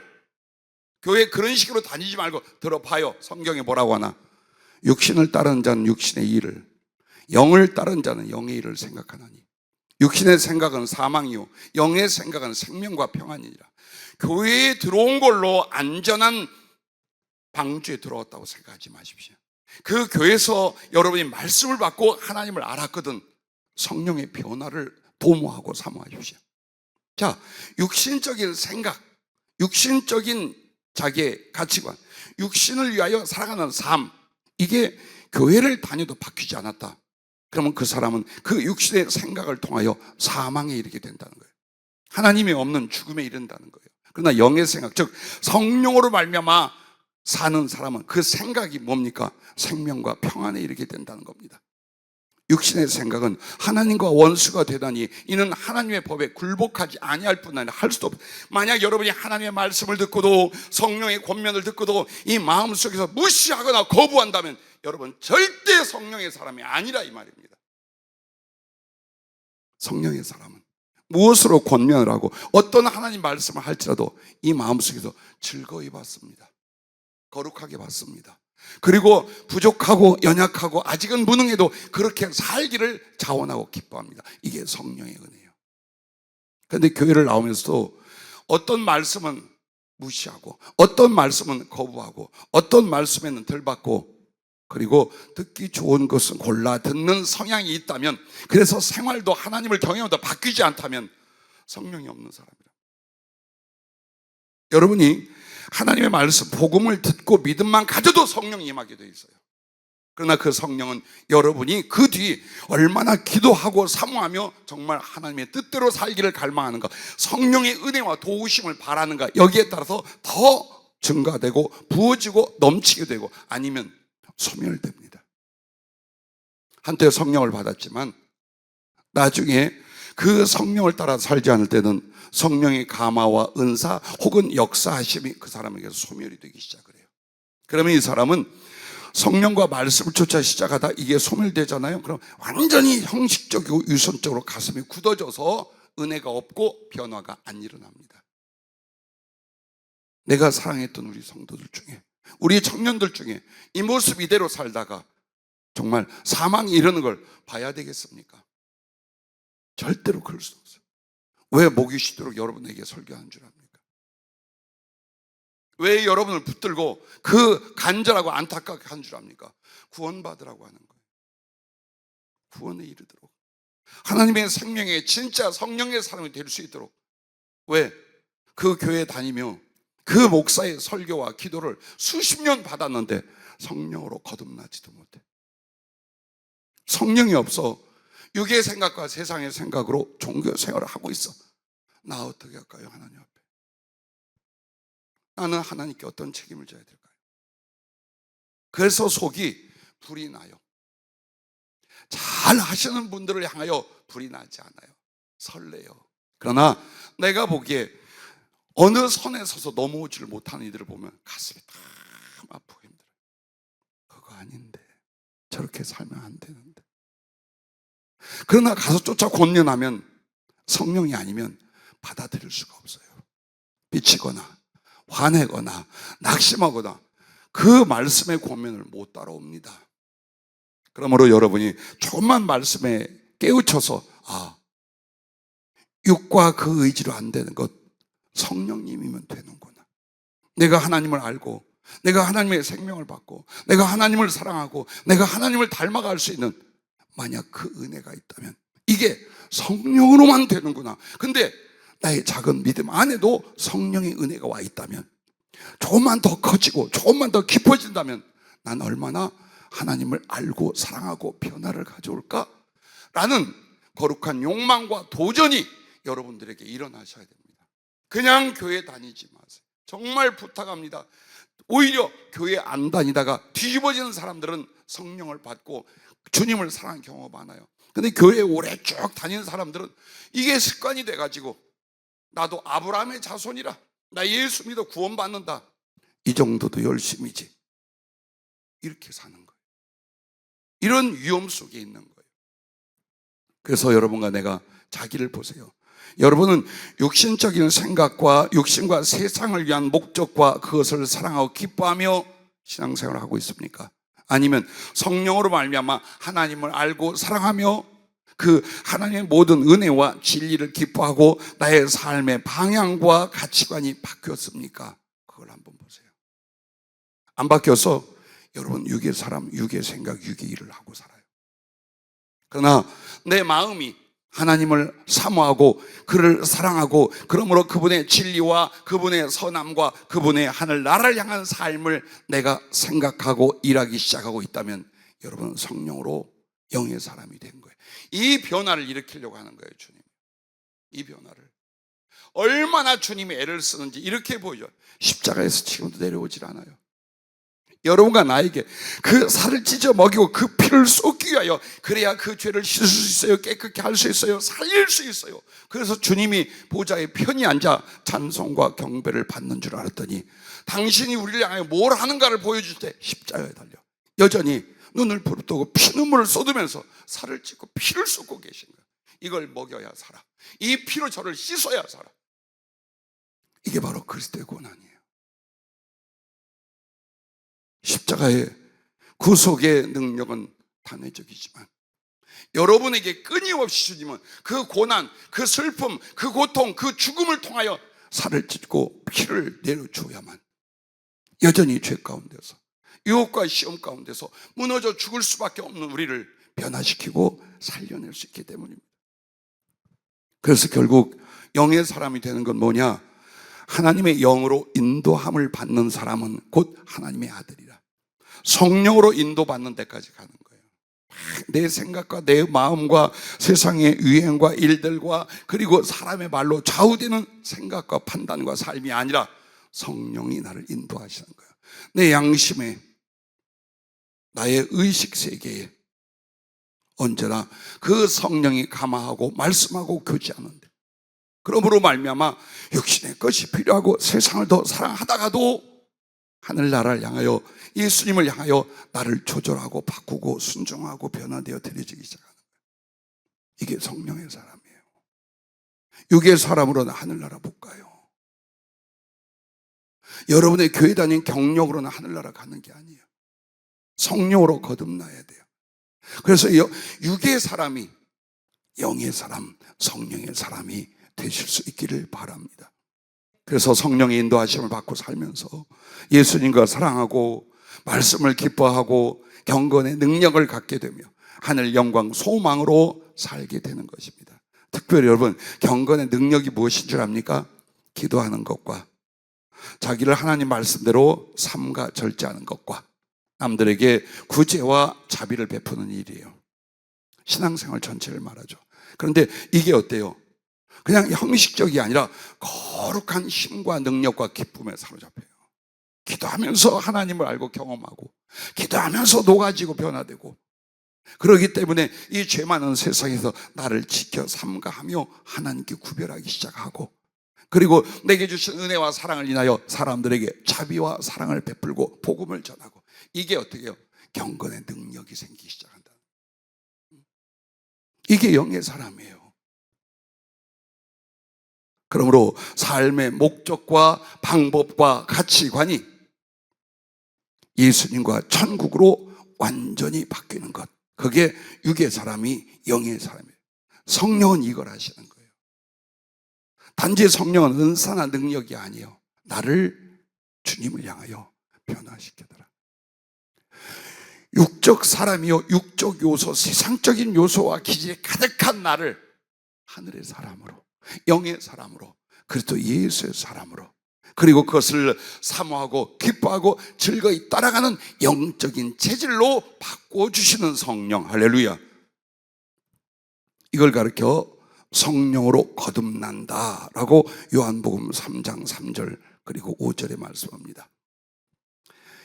교회 그런 식으로 다니지 말고 들어봐요. 성경에 뭐라고 하나? 육신을 따르는 자는 육신의 일을, 영을 따르는 자는 영의 일을 생각하나니. 육신의 생각은 사망이요 영의 생각은 생명과 평안이니라. 교회에 들어온 걸로 안전한 방주에 들어왔다고 생각하지 마십시오. 그 교회에서 여러분이 말씀을 받고 하나님을 알았거든 성령의 변화를 도모하고 사모하십시오. 자, 육신적인 생각, 육신적인 자기의 가치관, 육신을 위하여 살아가는 삶, 이게 교회를 다녀도 바뀌지 않았다. 그러면 그 사람은 그 육신의 생각을 통하여 사망에 이르게 된다는 거예요. 하나님이 없는 죽음에 이른다는 거예요. 그러나 영의 생각, 즉 성령으로 말미암아 사는 사람은 그 생각이 뭡니까? 생명과 평안에 이르게 된다는 겁니다. 육신의 생각은 하나님과 원수가 되다니 이는 하나님의 법에 굴복하지 아니할 뿐 아니라 할 수도 없다. 만약 여러분이 하나님의 말씀을 듣고도 성령의 권면을 듣고도 이 마음속에서 무시하거나 거부한다면 여러분 절대 성령의 사람이 아니라 이 말입니다. 성령의 사람은 무엇으로 권면을 하고 어떤 하나님 말씀을 할지라도 이 마음속에서 즐거이 받습니다. 거룩하게 받습니다. 그리고 부족하고 연약하고 아직은 무능해도 그렇게 살기를 자원하고 기뻐합니다. 이게 성령의 은혜예요. 그런데 교회를 나오면서도 어떤 말씀은 무시하고 어떤 말씀은 거부하고 어떤 말씀에는 덜 받고 그리고 듣기 좋은 것은 골라 듣는 성향이 있다면 그래서 생활도 하나님을 경외하다 바뀌지 않다면 성령이 없는 사람이라. 여러분이 하나님의 말씀, 복음을 듣고 믿음만 가져도 성령이 임하게 되어 있어요. 그러나 그 성령은 여러분이 그 뒤 얼마나 기도하고 사모하며 정말 하나님의 뜻대로 살기를 갈망하는가, 성령의 은혜와 도우심을 바라는가, 여기에 따라서 더 증가되고 부어지고 넘치게 되고 아니면 소멸됩니다. 한때 성령을 받았지만 나중에 그 성령을 따라 살지 않을 때는 성령의 감화와 은사 혹은 역사하심이 그 사람에게서 소멸이 되기 시작을 해요. 그러면 이 사람은 성령과 말씀을 쫓아 시작하다 이게 소멸되잖아요. 그럼 완전히 형식적이고 유선적으로 가슴이 굳어져서 은혜가 없고 변화가 안 일어납니다. 내가 사랑했던 우리 성도들 중에, 우리 청년들 중에 이 모습 이대로 살다가 정말 사망이 이르는 걸 봐야 되겠습니까? 절대로 그럴 수 없어요. 왜 목이 쉬도록 여러분에게 설교한 줄 압니까? 왜 여러분을 붙들고 그 간절하고 안타깝게 한 줄 압니까? 구원받으라고 하는 거예요. 구원에 이르도록 하나님의 생명에 진짜 성령의 사람이 될 수 있도록. 왜? 그 교회 다니며 그 목사의 설교와 기도를 수십 년 받았는데 성령으로 거듭나지도 못해. 성령이 없어 육의 생각과 세상의 생각으로 종교 생활을 하고 있어. 나 어떻게 할까요? 하나님 앞에 나는 하나님께 어떤 책임을 져야 될까요? 그래서 속이 불이 나요. 잘 하시는 분들을 향하여 불이 나지 않아요. 설레요. 그러나 내가 보기에 어느 선에 서서 넘어오지를 못하는 이들을 보면 가슴이 참 아프고 힘들어요. 그거 아닌데, 저렇게 살면 안 되는데. 그러나 가서 쫓아 권면하면 성령이 아니면 받아들일 수가 없어요. 미치거나 화내거나 낙심하거나 그 말씀의 권면을 못 따라옵니다. 그러므로 여러분이 조금만 말씀에 깨우쳐서 육과 그 의지로 안 되는 것 성령님이면 되는구나. 내가 하나님을 알고 내가 하나님의 생명을 받고 내가 하나님을 사랑하고 내가 하나님을 닮아갈 수 있는 만약 그 은혜가 있다면 이게 성령으로만 되는구나. 근데 나의 작은 믿음 안에도 성령의 은혜가 와 있다면 조금만 더 커지고 조금만 더 깊어진다면 난 얼마나 하나님을 알고 사랑하고 변화를 가져올까? 라는 거룩한 욕망과 도전이 여러분들에게 일어나셔야 됩니다. 그냥 교회 다니지 마세요. 정말 부탁합니다. 오히려 교회 안 다니다가 뒤집어지는 사람들은 성령을 받고 주님을 사랑한 경험이 많아요. 근데 교회에 오래 쭉 다니는 사람들은 이게 습관이 돼가지고 나도 아브라함의 자손이라 나 예수 믿어 구원받는다 이 정도도 열심이지 이렇게 사는 거예요. 이런 위험 속에 있는 거예요. 그래서 여러분과 내가 자기를 보세요. 여러분은 육신적인 생각과 육신과 세상을 위한 목적과 그것을 사랑하고 기뻐하며 신앙생활을 하고 있습니까? 아니면 성령으로 말미암아 하나님을 알고 사랑하며 그 하나님의 모든 은혜와 진리를 기뻐하고 나의 삶의 방향과 가치관이 바뀌었습니까? 그걸 한번 보세요. 안 바뀌어서 여러분 육의 사람, 육의 생각, 육의 일을 하고 살아요. 그러나 내 마음이 하나님을 사모하고 그를 사랑하고 그러므로 그분의 진리와 그분의 선함과 그분의 하늘나라를 향한 삶을 내가 생각하고 일하기 시작하고 있다면 여러분 성령으로 영의 사람이 된 거예요. 이 변화를 일으키려고 하는 거예요, 주님. 이 변화를. 얼마나 주님이 애를 쓰는지 이렇게 보여요. 십자가에서 지금도 내려오질 않아요. 여러분과 나에게 그 살을 찢어 먹이고 그 피를 쏟기 위하여, 그래야 그 죄를 씻을 수 있어요. 깨끗게 할 수 있어요. 살릴 수 있어요. 그래서 주님이 보좌에 편히 앉아 찬송과 경배를 받는 줄 알았더니 당신이 우리를 향하여 뭘 하는가를 보여줄 때 십자가에 달려 여전히 눈을 부릅뜨고 피눈물을 쏟으면서 살을 찢고 피를 쏟고 계신 거예요. 이걸 먹여야 살아. 이 피로 저를 씻어야 살아. 이게 바로 그리스도의 고난이에요. 십자가의 구속의 능력은 단회적이지만 여러분에게 끊임없이 주님은 그 고난, 그 슬픔, 그 고통, 그 죽음을 통하여 살을 찢고 피를 내려주어야만 여전히 죄 가운데서 유혹과 시험 가운데서 무너져 죽을 수밖에 없는 우리를 변화시키고 살려낼 수 있기 때문입니다. 그래서 결국 영의 사람이 되는 건 뭐냐? 하나님의 영으로 인도함을 받는 사람은 곧 하나님의 아들이라. 성령으로 인도받는 데까지 가는 거예요. 내 생각과 내 마음과 세상의 유행과 일들과 그리고 사람의 말로 좌우되는 생각과 판단과 삶이 아니라 성령이 나를 인도하시는 거예요. 내 양심에, 나의 의식 세계에 언제나 그 성령이 감화하고 말씀하고 교제하는데, 그러므로 말미암아 육신의 것이 필요하고 세상을 더 사랑하다가도 하늘나라를 향하여 예수님을 향하여 나를 조절하고 바꾸고 순종하고 변화되어 드려지기 시작하는 거예요. 이게 성령의 사람이에요. 육의 사람으로는 하늘나라 못 가요. 여러분의 교회 다닌 경력으로는 하늘나라 가는 게 아니에요. 성령으로 거듭나야 돼요. 그래서 육의 사람이 영의 사람, 성령의 사람이 되실 수 있기를 바랍니다. 그래서 성령의 인도하심을 받고 살면서 예수님과 사랑하고 말씀을 기뻐하고 경건의 능력을 갖게 되며 하늘 영광 소망으로 살게 되는 것입니다. 특별히 여러분, 경건의 능력이 무엇인 줄 압니까? 기도하는 것과 자기를 하나님 말씀대로 삼가 절제하는 것과 남들에게 구제와 자비를 베푸는 일이에요. 신앙생활 전체를 말하죠. 그런데 이게 어때요? 그냥 형식적이 아니라 거룩한 힘과 능력과 기쁨에 사로잡혀요. 기도하면서 하나님을 알고 경험하고 기도하면서 녹아지고 변화되고, 그렇기 때문에 이 죄 많은 세상에서 나를 지켜 삼가하며 하나님께 구별하기 시작하고, 그리고 내게 주신 은혜와 사랑을 인하여 사람들에게 자비와 사랑을 베풀고 복음을 전하고, 이게 어떻게 해요? 경건의 능력이 생기기 시작한다. 이게 영의 사람이에요. 그러므로 삶의 목적과 방법과 가치관이 예수님과 천국으로 완전히 바뀌는 것, 그게 육의 사람이 영의 사람이에요. 성령은 이걸 하시는 거예요. 단지 성령은 은사나 능력이 아니에요. 나를 주님을 향하여 변화시키더라. 육적 사람이요, 육적 요소, 세상적인 요소와 기질이 가득한 나를 하늘의 사람으로, 영의 사람으로, 그리스도 예수의 사람으로, 그리고 그것을 사모하고 기뻐하고 즐거이 따라가는 영적인 체질로 바꿔주시는 성령, 할렐루야. 이걸 가르쳐 성령으로 거듭난다라고 요한복음 3장 3절 그리고 5절에 말씀합니다.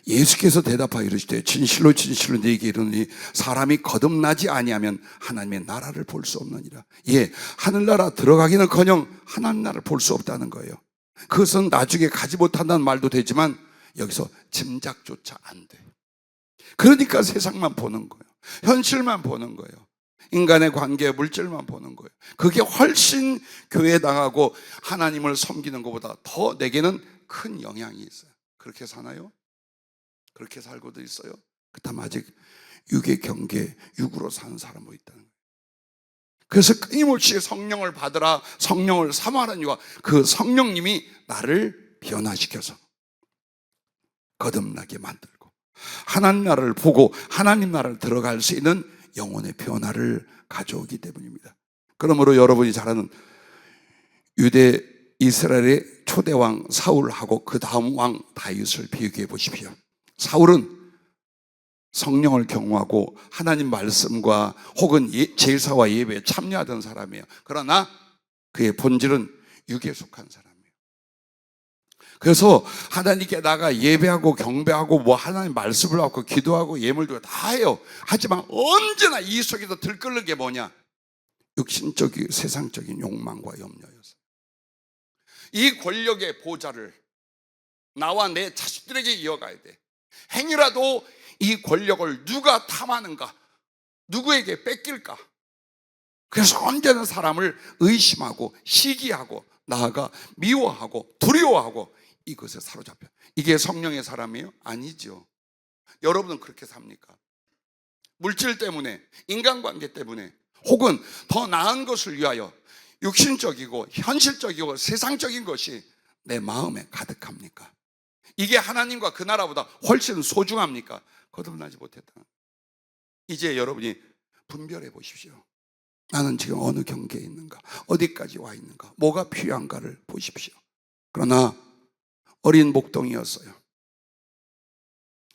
예수께서 대답하여 이르시되 진실로 진실로 네게 이르노니 사람이 거듭나지 아니하면 하나님의 나라를 볼 수 없느니라. 예, 하늘나라 들어가기는커녕 하나님 나라를 볼 수 없다는 거예요. 그것은 나중에 가지 못한다는 말도 되지만 여기서 짐작조차 안 돼. 그러니까 세상만 보는 거예요. 현실만 보는 거예요. 인간의 관계, 물질만 보는 거예요. 그게 훨씬 교회에 나가고 하나님을 섬기는 것보다 더 내게는 큰 영향이 있어요. 그렇게 사나요? 그렇게 살고도 있어요? 그다음 아직 육의 경계, 육으로 사는 사람도 있다는 거예요. 그래서 끊임없이 성령을 받으라, 성령을 사모하는 이유가 그 성령님이 나를 변화시켜서 거듭나게 만들고 하나님 나라를 보고 하나님 나라를 들어갈 수 있는 영혼의 변화를 가져오기 때문입니다. 그러므로 여러분이 잘 아는 유대 이스라엘의 초대왕 사울하고 그 다음 왕 다윗을 비교해 보십시오. 사울은 성령을 경외하고 하나님 말씀과 혹은 제사와 예배에 참여하던 사람이에요. 그러나 그의 본질은 육에 속한 사람이에요. 그래서 하나님께 나가 예배하고 경배하고 뭐 하나님 말씀을 하고 기도하고 예물 드리고 다 해요. 하지만 언제나 이 속에서 들끓는 게 뭐냐? 육신적인 세상적인 욕망과 염려였어요. 이 권력의 보좌를 나와 내 자식들에게 이어가야 돼. 행여라도 이 권력을 누가 탐하는가? 누구에게 뺏길까? 그래서 언제나 사람을 의심하고 시기하고 나아가 미워하고 두려워하고 이것에 사로잡혀. 이게 성령의 사람이에요? 아니죠. 여러분은 그렇게 삽니까? 물질 때문에, 인간관계 때문에, 혹은 더 나은 것을 위하여 육신적이고 현실적이고 세상적인 것이 내 마음에 가득합니까? 이게 하나님과 그 나라보다 훨씬 소중합니까? 거듭나지 못했다. 이제 여러분이 분별해 보십시오. 나는 지금 어느 경계에 있는가? 어디까지 와 있는가? 뭐가 필요한가를 보십시오. 그러나 어린 목동이었어요.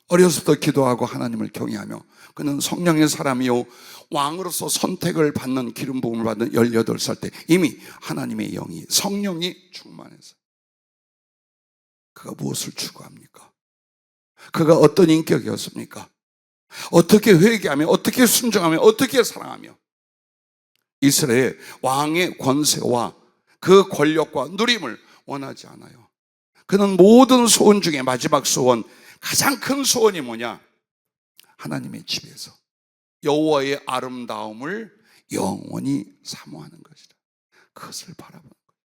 어려서부터 기도하고 하나님을 경외하며 그는 성령의 사람이요 왕으로서 선택을 받는 기름 부음을 받는 18살 때 이미 하나님의 영이 성령이 충만해서 그가 무엇을 추구합니까? 그가 어떤 인격이었습니까? 어떻게 회개하며 어떻게 순종하며 어떻게 사랑하며 이스라엘 왕의 권세와 그 권력과 누림을 원하지 않아요. 그는 모든 소원 중에 마지막 소원, 가장 큰 소원이 뭐냐? 하나님의 집에서 여호와의 아름다움을 영원히 사모하는 것이다. 그것을 바라보는 거예요.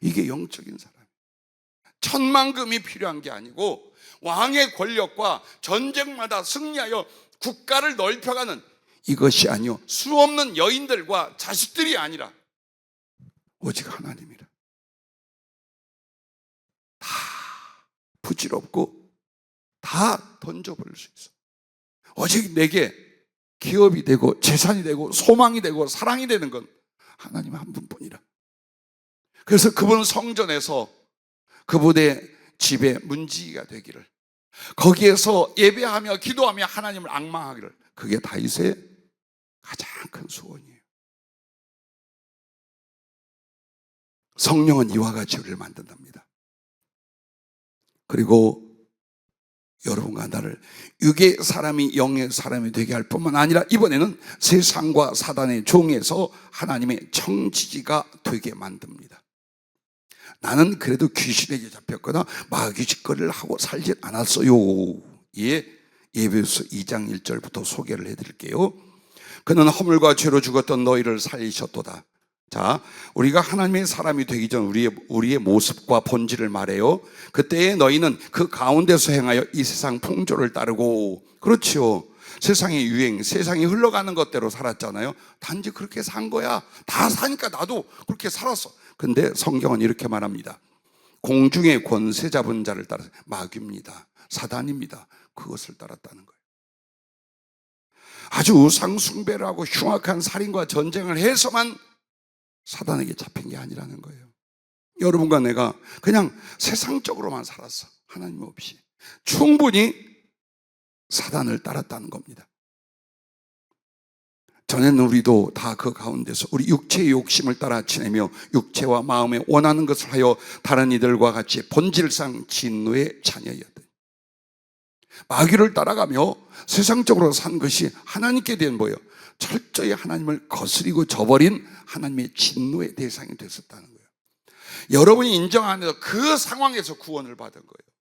이게 영적인 사람이에요. 천만금이 필요한 게 아니고 왕의 권력과 전쟁마다 승리하여 국가를 넓혀가는 이것이 아니요 수없는 여인들과 자식들이 아니라 오직 하나님이라. 다 부질없고 다 던져버릴 수 있어. 오직 내게 기업이 되고 재산이 되고 소망이 되고 사랑이 되는 건 하나님 한 분뿐이라. 그래서 그분 성전에서 그분의 집에 문지기가 되기를, 거기에서 예배하며 기도하며 하나님을 앙망하기를, 그게 다윗의 가장 큰 소원이에요. 성령은 이와 같이 우리를 만든답니다. 그리고 여러분과 나를 육의 사람이 영의 사람이 되게 할 뿐만 아니라 이번에는 세상과 사단의 종에서 하나님의 청지기가 되게 만듭니다. 나는 그래도 귀신에게 잡혔거나 마귀짓거리를 하고 살진 않았어요. 예, 에베소 2장 1절부터 소개를 해드릴게요. 그는 허물과 죄로 죽었던 너희를 살리셨도다. 자, 우리가 하나님의 사람이 되기 전 우리의 모습과 본질을 말해요. 그때에 너희는 그 가운데서 행하여 이 세상 풍조를 따르고, 그렇지요, 세상의 유행, 세상이 흘러가는 것대로 살았잖아요. 단지 그렇게 산 거야. 다 사니까 나도 그렇게 살았어. 근데 성경은 이렇게 말합니다. 공중의 권세 잡은 자를 따라, 마귀입니다, 사단입니다, 그것을 따랐다는 거예요. 아주 우상 숭배를 하고 흉악한 살인과 전쟁을 해서만 사단에게 잡힌 게 아니라는 거예요. 여러분과 내가 그냥 세상적으로만 살았어. 하나님 없이 충분히 사단을 따랐다는 겁니다. 전에는 우리도 다 그 가운데서 우리 육체의 욕심을 따라 지내며 육체와 마음에 원하는 것을 하여 다른 이들과 같이 본질상 진노의 자녀였다. 마귀를 따라가며 세상적으로 산 것이 하나님께 대한 뭐예요? 철저히 하나님을 거스리고 저버린 하나님의 진노의 대상이 됐었다는 거예요. 여러분이 인정 안 해서 그 상황에서 구원을 받은 거예요.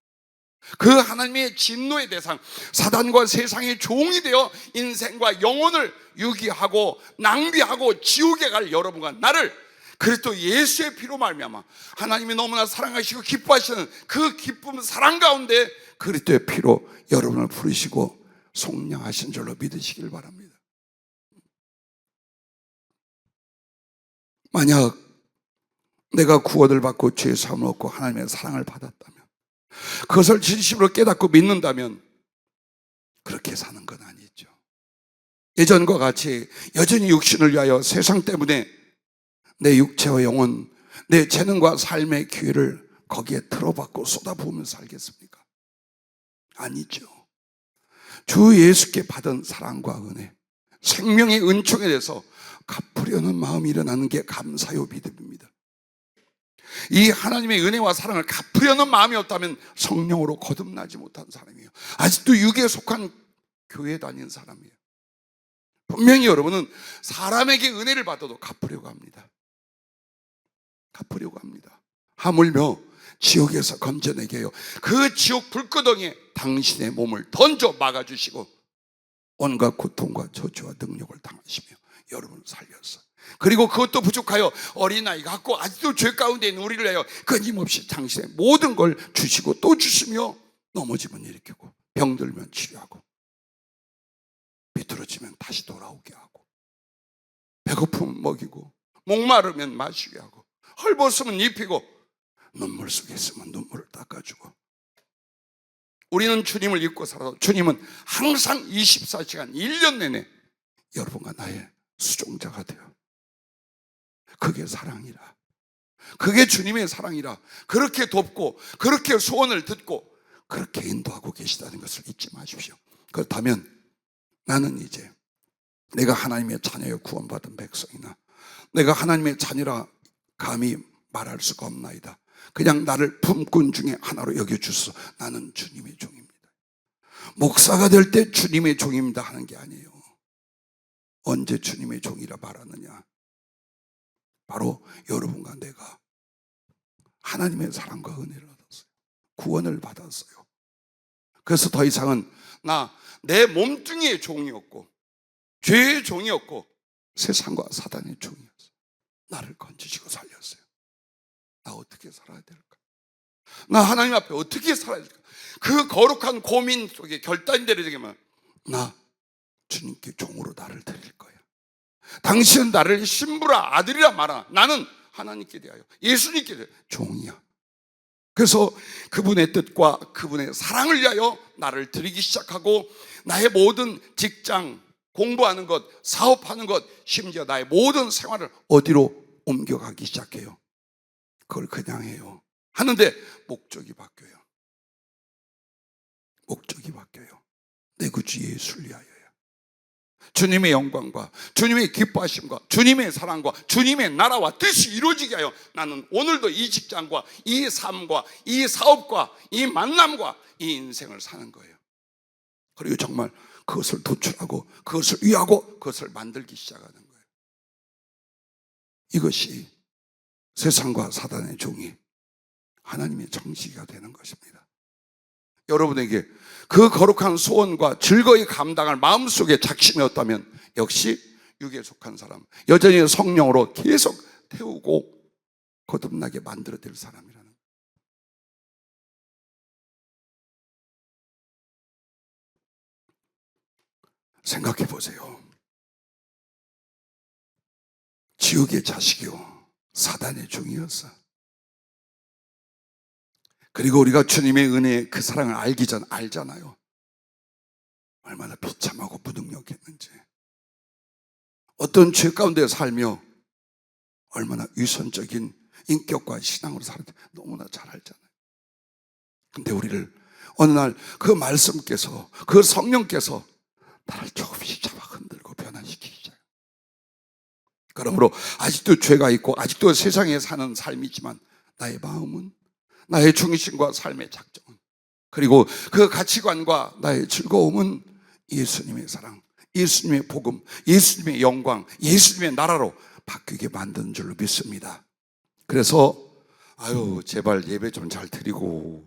그 하나님의 진노의 대상, 사단과 세상의 종이 되어 인생과 영혼을 유기하고 낭비하고 지옥에 갈 여러분과 나를 그리스도 예수의 피로 말미암아 하나님이 너무나 사랑하시고 기뻐하시는 그 기쁨 사랑 가운데 그리스도의 피로 여러분을 부르시고 속량하신 줄로 믿으시길 바랍니다. 만약 내가 구원을 받고 죄 사함을 얻고 하나님의 사랑을 받았다면, 그것을 진심으로 깨닫고 믿는다면 그렇게 사는 건 아니죠. 예전과 같이 여전히 육신을 위하여 세상 때문에 내 육체와 영혼, 내 재능과 삶의 기회를 거기에 틀어박고 쏟아부으며 살겠습니까? 아니죠. 주 예수께 받은 사랑과 은혜, 생명의 은총에 대해서 갚으려는 마음이 일어나는 게 감사요 믿음입니다. 이 하나님의 은혜와 사랑을 갚으려는 마음이 없다면 성령으로 거듭나지 못한 사람이에요. 아직도 육에 속한 교회에 다니는 사람이에요. 분명히 여러분은 사람에게 은혜를 받아도 갚으려고 합니다. 갚으려고 합니다. 하물며 지옥에서 건져내게 해요. 그 지옥 불구덩이에 당신의 몸을 던져 막아주시고 온갖 고통과 저주와 능력을 당하시며 여러분을 살렸어. 그리고 그것도 부족하여 어린아이 같고 아직도 죄 가운데 있는 우리를 위하여 끊임없이 당신의 모든 걸 주시고 또 주시며, 넘어지면 일으키고 병들면 치료하고 비뚤어지면 다시 돌아오게 하고 배고프면 먹이고 목마르면 마시게 하고 헐벗으면 입히고 눈물 속에 있으면 눈물을 닦아주고. 우리는 주님을 잊고 살아도 주님은 항상 24시간 1년 내내 여러분과 나의 수종자가 돼요. 그게 사랑이라. 그게 주님의 사랑이라. 그렇게 돕고 그렇게 소원을 듣고 그렇게 인도하고 계시다는 것을 잊지 마십시오. 그렇다면 나는 이제 내가 하나님의 자녀여 구원받은 백성이나 내가 하나님의 자녀라 감히 말할 수가 없나이다. 그냥 나를 품꾼 중에 하나로 여겨주소. 나는 주님의 종입니다. 목사가 될 때 주님의 종입니다 하는 게 아니에요. 언제 주님의 종이라 말하느냐? 바로 여러분과 내가 하나님의 사랑과 은혜를 얻었어요. 구원을 받았어요. 그래서 더 이상은 내 몸뚱이의 종이었고 죄의 종이었고 세상과 사단의 종이었어요. 나를 건지시고 살렸어요. 나 어떻게 살아야 될까? 나 하나님 앞에 어떻게 살아야 될까? 그 거룩한 고민 속에 결단이 내려지면 나 주님께 종으로 나를 드릴 거야. 당신은 나를 신부라 아들이라 말하나 나는 하나님께 대하여 예수님께 대하여 종이야. 그래서 그분의 뜻과 그분의 사랑을 위하여 나를 드리기 시작하고 나의 모든 직장, 공부하는 것, 사업하는 것, 심지어 나의 모든 생활을 어디로 옮겨가기 시작해요? 그걸 그냥 해요. 하는데 목적이 바뀌어요. 목적이 바뀌어요. 내 구주 예수를 위하여요. 주님의 영광과 주님의 기뻐하심과 주님의 사랑과 주님의 나라와 뜻이 이루어지게 하여 나는 오늘도 이 직장과 이 삶과 이 사업과 이 만남과 이 인생을 사는 거예요. 그리고 정말 그것을 도출하고 그것을 위하고 그것을 만들기 시작하는 거예요. 이것이 세상과 사단의 종이 하나님의 정식이가 되는 것입니다. 여러분에게 그 거룩한 소원과 즐거이 감당할 마음속에 작심이 없다면 역시 육에 속한 사람, 여전히 성령으로 계속 태우고 거듭나게 만들어낼 사람이라는 거예요. 생각해 보세요. 지옥의 자식이요 사단의 종이었어. 그리고 우리가 주님의 은혜의 그 사랑을 알기 전 알잖아요. 얼마나 비참하고 무능력했는지, 어떤 죄 가운데 살며 얼마나 위선적인 인격과 신앙으로 살았는지 너무나 잘 알잖아요. 근데 우리를 어느 날 그 말씀께서, 그 성령께서 나를 조금씩 잡아 흔들고 변화시키기 시작해요. 그러므로 아직도 죄가 있고 아직도 세상에 사는 삶이지만 나의 마음은, 나의 중심과 삶의 작정은, 그리고 그 가치관과 나의 즐거움은 예수님의 사랑, 예수님의 복음, 예수님의 영광, 예수님의 나라로 바뀌게 만드는 줄로 믿습니다. 그래서 제발 예배 좀 잘 드리고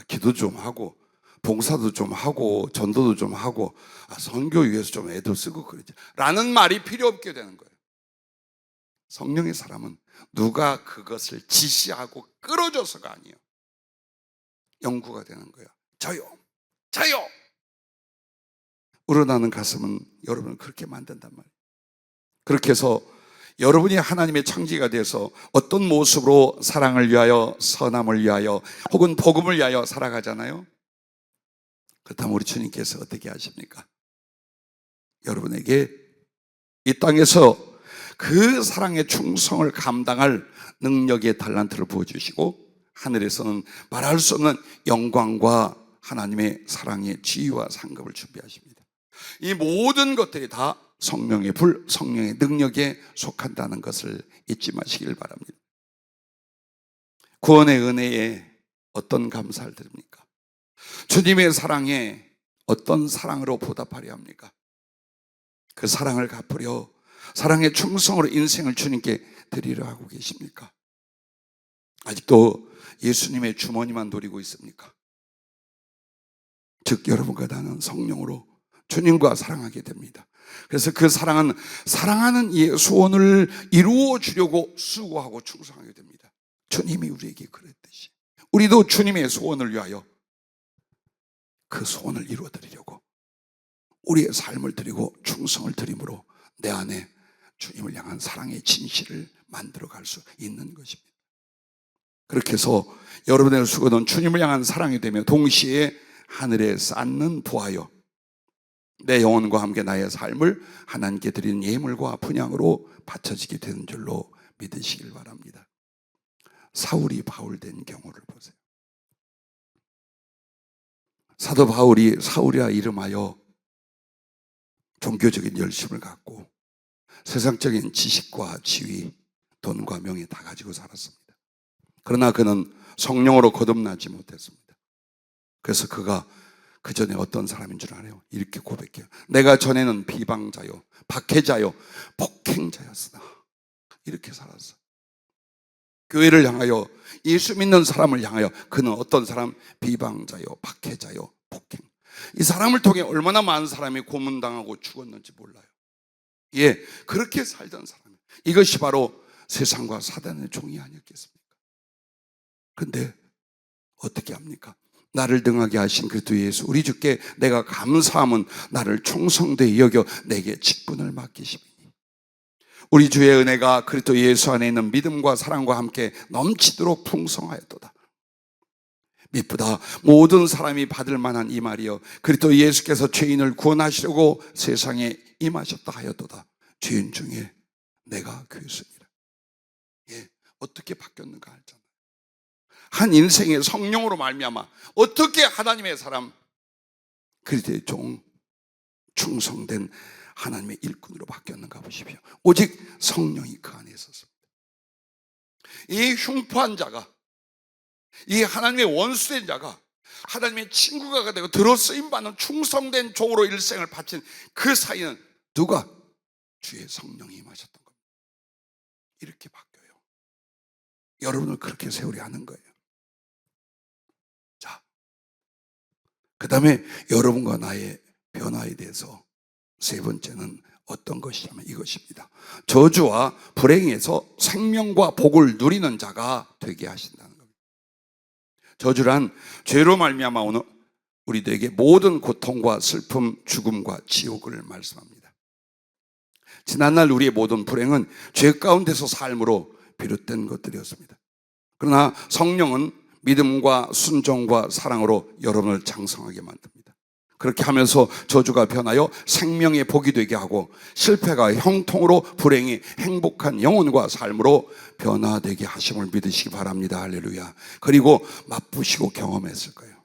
기도 좀 하고 봉사도 좀 하고 전도도 좀 하고 선교 위해서 좀 애도 쓰고 그러지 라는 말이 필요 없게 되는 거예요. 성령의 사람은 누가 그것을 지시하고 끌어줘서가 아니에요. 영구가 되는 거예요. 저요. 우러나는 가슴은 여러분을 그렇게 만든단 말이에요. 그렇게 해서 여러분이 하나님의 창조가 돼서 어떤 모습으로 사랑을 위하여, 선함을 위하여, 혹은 복음을 위하여 살아가잖아요. 그렇다면 우리 주님께서 어떻게 하십니까? 여러분에게 이 땅에서 그 사랑의 충성을 감당할 능력의 달란트를 부어주시고, 하늘에서는 말할 수 없는 영광과 하나님의 사랑의 지위와 상급을 준비하십니다. 이 모든 것들이 다 성령의 불, 성령의 능력에 속한다는 것을 잊지 마시길 바랍니다. 구원의 은혜에 어떤 감사를 드립니까? 주님의 사랑에 어떤 사랑으로 보답하려 합니까? 그 사랑을 갚으려, 사랑의 충성으로 인생을 주님께 드리려 하고 계십니까? 아직도 예수님의 주머니만 노리고 있습니까? 즉 여러분과 나는 성령으로 주님과 사랑하게 됩니다. 그래서 그 사랑은 사랑하는 이의 소원을 이루어 주려고 수고하고 충성하게 됩니다. 주님이 우리에게 그랬듯이 우리도 주님의 소원을 위하여 그 소원을 이루어 드리려고 우리의 삶을 드리고 충성을 드림으로 내 안에 주님을 향한 사랑의 진실을 만들어갈 수 있는 것입니다. 그렇게 해서 여러분의 수고는 주님을 향한 사랑이 되며 동시에 하늘에 쌓는 부하여 내 영혼과 함께 나의 삶을 하나님께 드리는 예물과 분향으로 바쳐지게 되는 줄로 믿으시길 바랍니다. 사울이 바울 된 경우를 보세요. 사도 바울이 사울이라 이름하여 종교적인 열심을 갖고 세상적인 지식과 지위, 돈과 명예 다 가지고 살았습니다. 그러나 그는 성령으로 거듭나지 못했습니다. 그래서 그가 그 전에 어떤 사람인 줄 알아요? 이렇게 고백해요. 내가 전에는 비방자요, 박해자요, 폭행자였으나 이렇게 살았어요. 교회를 향하여, 예수 믿는 사람을 향하여 그는 어떤 사람? 비방자요, 박해자요, 폭행. 이 사람을 통해 얼마나 많은 사람이 고문당하고 죽었는지 몰라요. 예, 그렇게 살던 사람. 이것이 바로 세상과 사단의 종이 아니었겠습니까? 그런데 어떻게 합니까? 나를 등하게 하신 그리스도 예수 우리 주께 내가 감사함은 나를 충성되이 여겨 내게 직분을 맡기심이니 우리 주의 은혜가 그리스도 예수 안에 있는 믿음과 사랑과 함께 넘치도록 풍성하였도다. 미쁘다. 모든 사람이 받을 만한 이 말이여 그리스도 예수께서 죄인을 구원하시려고 세상에 임하셨다 하였도다. 죄인 중에 내가 그였습니다. 예, 어떻게 바뀌었는가 알잖아요. 한 인생의 성령으로 말미암아 어떻게 하나님의 사람, 그리스도의 종, 충성된 하나님의 일꾼으로 바뀌었는가 보십시오. 오직 성령이 그 안에 있었습니다. 이 흉포한 자가, 이 하나님의 원수된 자가 하나님의 친구가 되고 들어쓰임받는 충성된 종으로 일생을 바친 그 사이는 누가? 주의 성령이 임하셨던 겁니다. 이렇게 바뀌어요. 여러분을 그렇게 세우려 하는 거예요. 자, 그 다음에 여러분과 나의 변화에 대해서 세 번째는 어떤 것이냐면 이것입니다. 저주와 불행에서 생명과 복을 누리는 자가 되게 하신다는 겁니다. 저주란 죄로 말미암아 오는 우리들에게 모든 고통과 슬픔, 죽음과 지옥을 말씀합니다. 지난날 우리의 모든 불행은 죄 가운데서 삶으로 비롯된 것들이었습니다. 그러나 성령은 믿음과 순종과 사랑으로 여러분을 장성하게 만듭니다. 그렇게 하면서 저주가 변하여 생명의 복이 되게 하고 실패가 형통으로 불행이 행복한 영혼과 삶으로 변화되게 하심을 믿으시기 바랍니다. 할렐루야. 그리고 맛보시고 경험했을 거예요.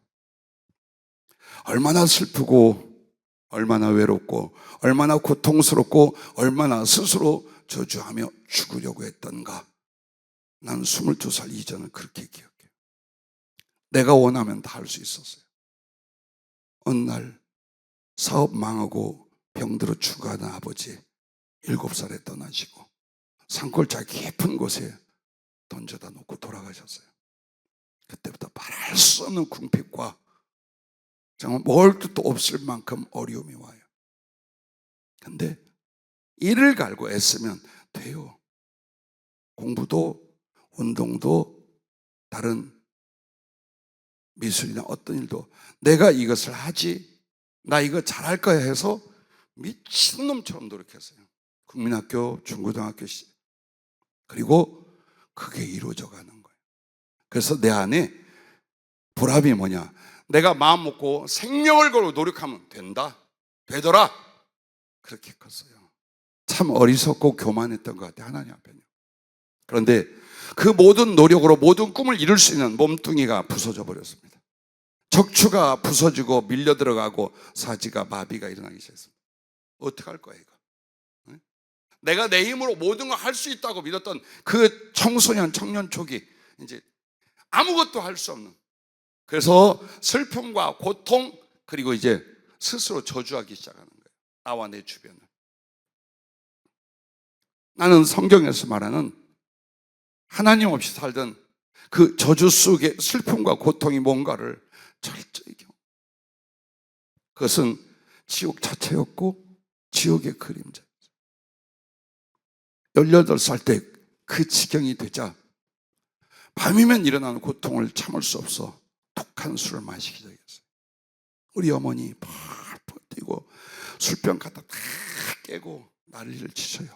얼마나 슬프고 얼마나 외롭고 얼마나 고통스럽고 얼마나 스스로 저주하며 죽으려고 했던가. 난 22살 이전을 그렇게 기억해요. 내가 원하면 다 할 수 있었어요. 어느 날 사업 망하고 병들어 죽어가는 아버지 7살에 떠나시고 산골짜 깊은 곳에 던져다 놓고 돌아가셨어요. 그때부터 말할 수 없는 궁핍과 정말 먹을 것도 없을 만큼 어려움이 와요. 근데 이를 갈고 애쓰면 돼요. 공부도 운동도 다른 미술이나 어떤 일도 내가 이것을 하지, 나 이거 잘할 거야 해서 미친놈처럼 노력했어요. 국민학교, 중고등학교 그리고 그게 이루어져 가는 거예요. 그래서 내 안에 보람이 뭐냐? 내가 마음 먹고 생명을 걸고 노력하면 된다, 되더라. 그렇게 컸어요. 참 어리석고 교만했던 것 같아요, 하나님 앞에는. 그런데 그 모든 노력으로 모든 꿈을 이룰 수 있는 몸뚱이가 부서져 버렸습니다. 척추가 부서지고 밀려 들어가고 사지가 마비가 일어나기 시작했습니다. 어떡할 거야 이거? 내가 내 힘으로 모든 걸 할 수 있다고 믿었던 그 청소년 청년 촉이 이제 아무것도 할 수 없는, 그래서 슬픔과 고통, 그리고 이제 스스로 저주하기 시작하는 거예요, 나와 내 주변을. 나는 성경에서 말하는 하나님 없이 살던 그 저주 속의 슬픔과 고통이 뭔가를 철저히 경험. 그것은 지옥 자체였고 지옥의 그림자였어요. 18살 때 그 지경이 되자 밤이면 일어나는 고통을 참을 수 없어 독한 술을 마시기 시작했어요. 우리 어머니 펄펄 뛰고 술병 갖다 다 깨고 난리를 치셔요.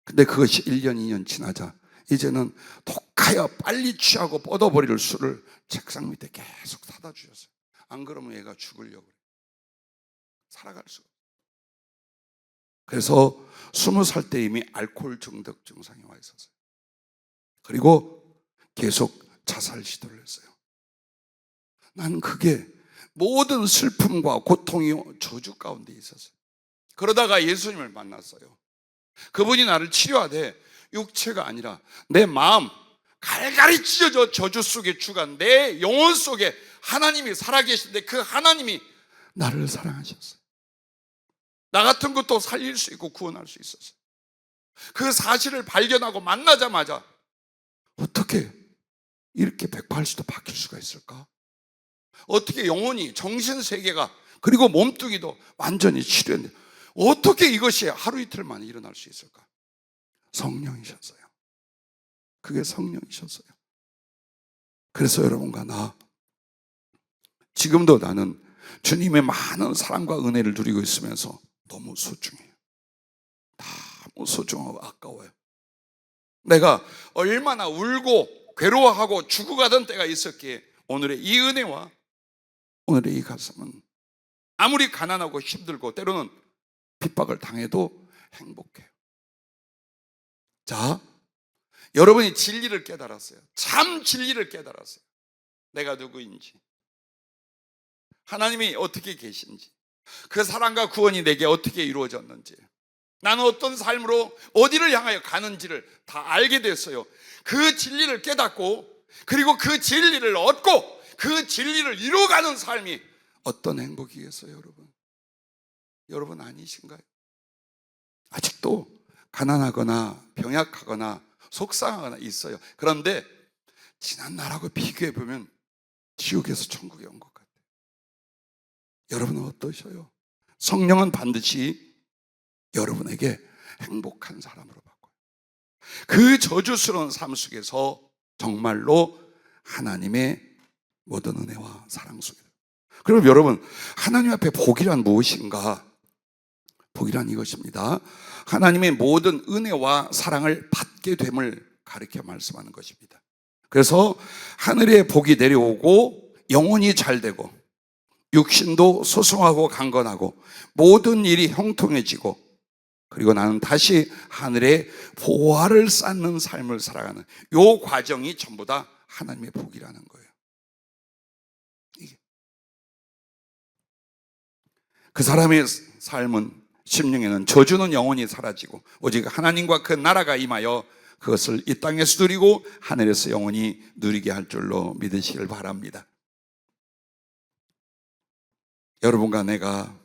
근데 그것이 1년 2년 지나자 이제는 독하여 빨리 취하고 뻗어버릴 술을 책상 밑에 계속 사다 주셨어요. 안 그러면 얘가 죽으려고 그래요. 살아갈 수가 없어요. 그래서 20살 때 이미 알코올 중독 증상이 와 있었어요. 그리고 계속 자살 시도를 했어요. 난 그게 모든 슬픔과 고통이 저주 가운데 있었어요. 그러다가 예수님을 만났어요. 그분이 나를 치료하되 육체가 아니라 내 마음, 갈갈이 찢어져 저주 속에 죽은 내 영혼 속에 하나님이 살아계신데 그 하나님이 나를 사랑하셨어요. 나 같은 것도 살릴 수 있고 구원할 수 있었어요. 그 사실을 발견하고 만나자마자 어떻게 이렇게 180도 바뀔 수가 있을까? 어떻게 영혼이, 정신세계가, 그리고 몸뚱이도 완전히 치료했는데 어떻게 이것이 하루 이틀 만에 일어날 수 있을까? 성령이셨어요. 그게 성령이셨어요. 그래서 여러분과 나, 지금도 나는 주님의 많은 사랑과 은혜를 누리고 있으면서 너무 소중해요. 너무 소중하고 아까워요. 내가 얼마나 울고 괴로워하고 죽어가던 때가 있었기에 오늘의 이 은혜와 오늘의 이 가슴은 아무리 가난하고 힘들고 때로는 핍박을 당해도 행복해요. 자, 여러분이 진리를 깨달았어요. 참 진리를 깨달았어요. 내가 누구인지, 하나님이 어떻게 계신지, 그 사랑과 구원이 내게 어떻게 이루어졌는지, 나는 어떤 삶으로 어디를 향하여 가는지를 다 알게 됐어요. 그 진리를 깨닫고 그리고 그 진리를 얻고 그 진리를 이루어가는 삶이 어떤 행복이겠어요, 여러분? 여러분 아니신가요? 아직도 가난하거나 병약하거나 속상하거나 있어요. 그런데 지난 날하고 비교해 보면 지옥에서 천국에 온 것 같아요. 여러분은 어떠셔요? 성령은 반드시 여러분에게 행복한 사람으로 바꿔요. 그 저주스러운 삶 속에서 정말로 하나님의 모든 은혜와 사랑 속에. 그럼 여러분, 하나님 앞에 복이란 무엇인가? 복이란 이것입니다. 하나님의 모든 은혜와 사랑을 받게 됨을 가르쳐 말씀하는 것입니다. 그래서 하늘의 복이 내려오고 영혼이 잘 되고 육신도 소성하고 강건하고 모든 일이 형통해지고 그리고 나는 다시 하늘의 보화를 쌓는 삶을 살아가는 이 과정이 전부 다 하나님의 복이라는 거예요. 그 사람의 삶은 심령에는 저주는 영원히 사라지고 오직 하나님과 그 나라가 임하여 그것을 이 땅에서 누리고 하늘에서 영원히 누리게 할 줄로 믿으시길 바랍니다. 여러분과 내가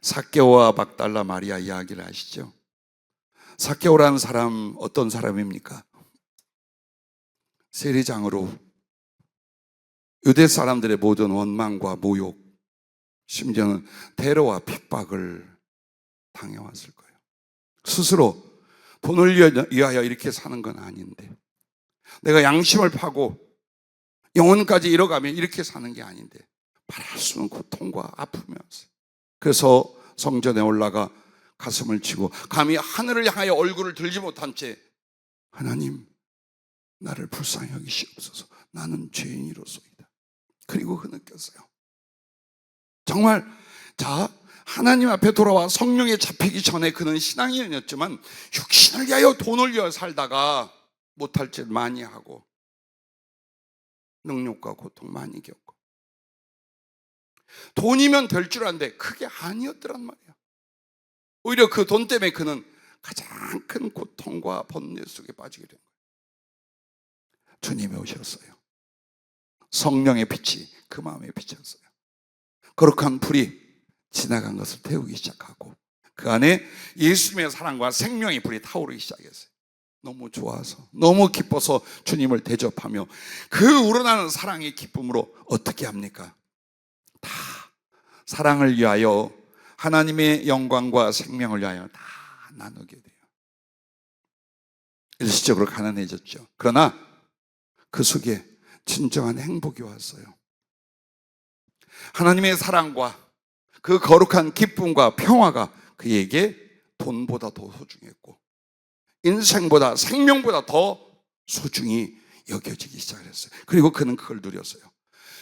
삭개오와 막달라 마리아 이야기를 아시죠? 삭개오라는 사람 어떤 사람입니까? 세리장으로 유대 사람들의 모든 원망과 모욕, 심지어는 테러와 핍박을 당해왔을 거예요. 스스로 돈을 위하여 이렇게 사는 건 아닌데, 내가 양심을 파고 영혼까지 잃어가면 이렇게 사는 게 아닌데 말할 수 없는 고통과 아픔이었어요. 그래서 성전에 올라가 가슴을 치고 감히 하늘을 향하여 얼굴을 들지 못한 채 하나님, 나를 불쌍히 여기시옵소서. 나는 죄인이로소이다. 그리고 그 느꼈어요. 정말 하나님 앞에 돌아와 성령에 잡히기 전에 그는 신앙인이었지만 육신을 위하여 돈을 위하여 살다가 못할 짓 많이 하고 능욕과 고통 많이 겪고 돈이면 될 줄 알았는데 그게 아니었더란 말이에요. 오히려 그 돈 때문에 그는 가장 큰 고통과 번뇌 속에 빠지게 된 거예요. 주님이 오셨어요. 성령의 빛이 그 마음에 비쳤어요. 거룩한 불이 지나간 것을 태우기 시작하고 그 안에 예수님의 사랑과 생명의 불이 타오르기 시작했어요. 너무 좋아서, 너무 기뻐서 주님을 대접하며 그 우러나는 사랑의 기쁨으로 어떻게 합니까? 다 사랑을 위하여, 하나님의 영광과 생명을 위하여 다 나누게 돼요. 일시적으로 가난해졌죠. 그러나 그 속에 진정한 행복이 왔어요. 하나님의 사랑과 그 거룩한 기쁨과 평화가 그에게 돈보다 더 소중했고 인생보다, 생명보다 더 소중히 여겨지기 시작했어요. 그리고 그는 그걸 누렸어요.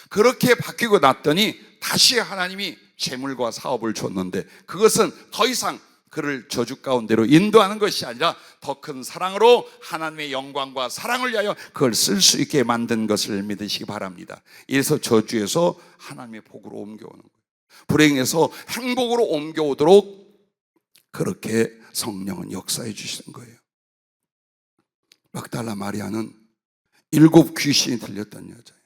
그렇게 바뀌고 났더니 다시 하나님이 재물과 사업을 줬는데 그것은 더 이상 그를 저주 가운데로 인도하는 것이 아니라 더 큰 사랑으로 하나님의 영광과 사랑을 위하여 그걸 쓸 수 있게 만든 것을 믿으시기 바랍니다. 이래서 저주에서 하나님의 복으로 옮겨오는 거예요. 불행에서 행복으로 옮겨오도록 그렇게 성령은 역사해 주시는 거예요. 막달라 마리아는 7 귀신이 들렸던 여자예요.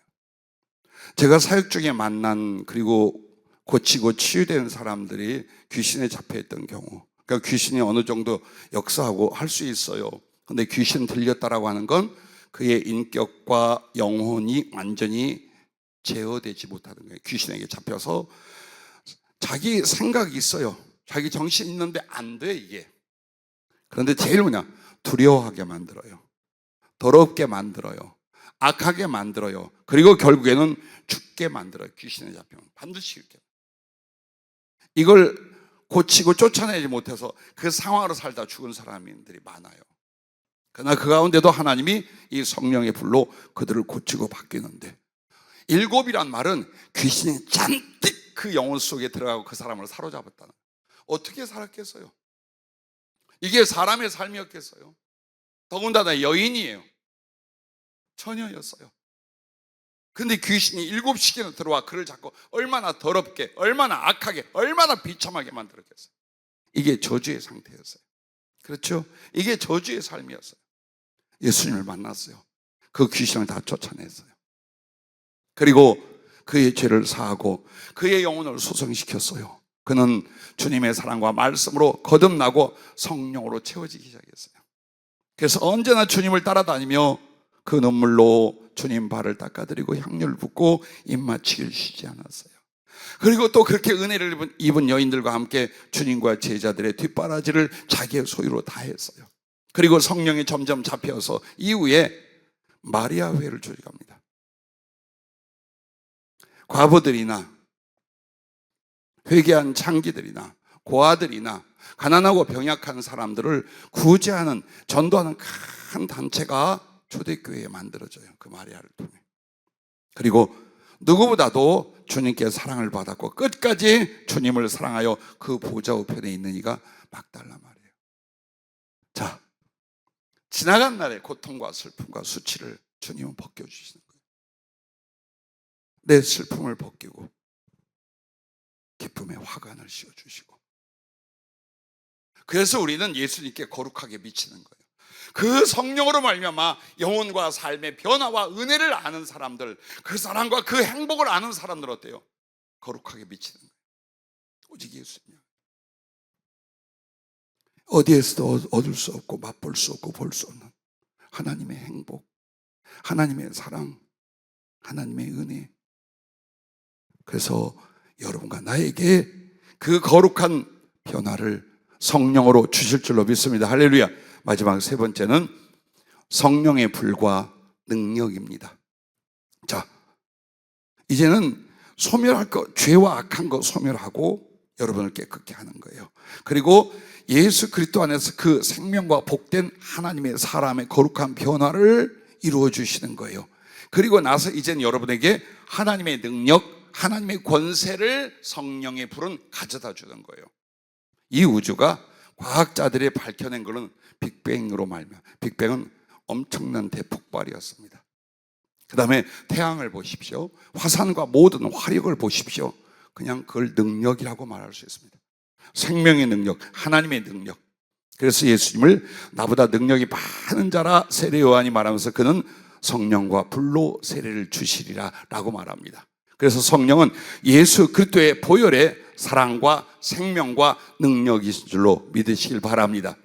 제가 사역 중에 만난, 그리고 고치고 치유된 사람들이 귀신에 잡혀있던 경우, 그러니까 귀신이 어느 정도 역사하고 할 수 있어요. 근데 귀신 들렸다라고 하는 건 그의 인격과 영혼이 완전히 제어되지 못하는 거예요. 귀신에게 잡혀서 자기 생각이 있어요. 자기 정신 있는데 안 돼, 이게. 그런데 제일 두려워하게 만들어요. 더럽게 만들어요. 악하게 만들어요. 그리고 결국에는 죽게 만들어요. 귀신에 잡히면 반드시 이렇게. 이걸 고치고 쫓아내지 못해서 그 상황으로 살다 죽은 사람들이 많아요. 그러나 그 가운데도 하나님이 이 성령의 불로 그들을 고치고 바뀌는데, 7이란 말은 귀신이 잔뜩 그 영혼 속에 들어가고 그 사람을 사로잡았다는 거예요. 어떻게 살았겠어요? 이게 사람의 삶이었겠어요? 더군다나 여인이에요. 처녀였어요. 근데 귀신이 7씩이나 들어와 그를 잡고 얼마나 더럽게, 얼마나 악하게, 얼마나 비참하게 만들었겠어요. 이게 저주의 상태였어요. 그렇죠? 이게 저주의 삶이었어요. 예수님을 만났어요. 그 귀신을 다 쫓아냈어요. 그리고 그의 죄를 사하고 그의 영혼을 소성시켰어요. 그는 주님의 사랑과 말씀으로 거듭나고 성령으로 채워지기 시작했어요. 그래서 언제나 주님을 따라다니며 그 눈물로 주님 발을 닦아드리고 향유를 붓고 입맞추기를 쉬지 않았어요. 그리고 또 그렇게 은혜를 입은 여인들과 함께 주님과 제자들의 뒷바라지를 자기의 소유로 다 했어요. 그리고 성령이 점점 잡혀서 이후에 마리아 회를 조직합니다. 과부들이나 회개한 창기들이나 고아들이나 가난하고 병약한 사람들을 구제하는, 전도하는 큰 단체가 초대교회에 만들어져요. 그 마리아를 통해. 그리고 누구보다도 주님께 사랑을 받았고 끝까지 주님을 사랑하여 그 보좌 우편에 있는 이가 막달라 말이에요. 자, 지나간 날의 고통과 슬픔과 수치를 주님은 벗겨주시는 거예요. 내 슬픔을 벗기고 기쁨의 화관을 씌워주시고, 그래서 우리는 예수님께 거룩하게 미치는 거예요. 그 성령으로 말미암아 영혼과 삶의 변화와 은혜를 아는 사람들, 그 사랑과 그 행복을 아는 사람들 어때요? 거룩하게 미치는 거예요. 오직 예수님이요. 어디에서도 얻을 수 없고 맛볼 수 없고 볼 수 없는 하나님의 행복, 하나님의 사랑, 하나님의 은혜. 그래서 여러분과 나에게 그 거룩한 변화를 성령으로 주실 줄로 믿습니다. 할렐루야. 마지막 3번째는 성령의 불과 능력입니다. 자, 이제는 소멸할 것, 죄와 악한 거 소멸하고 여러분을 깨끗게 하는 거예요. 그리고 예수 그리스도 안에서 그 생명과 복된 하나님의 사람의 거룩한 변화를 이루어 주시는 거예요. 그리고 나서 이제는 여러분에게 하나님의 능력, 하나님의 권세를 성령의 불은 가져다 주는 거예요. 이 우주가 과학자들이 밝혀낸 것은 빅뱅으로 말미암아, 빅뱅은 엄청난 대폭발이었습니다. 그 다음에 태양을 보십시오. 화산과 모든 화력을 보십시오. 그냥 그걸 능력이라고 말할 수 있습니다. 생명의 능력, 하나님의 능력. 그래서 예수님을 나보다 능력이 많은 자라 세례 요한이 말하면서 그는 성령과 불로 세례를 주시리라 라고 말합니다. 그래서 성령은 예수 그리스도의 보혈의 사랑과 생명과 능력이신 줄로 믿으시길 바랍니다.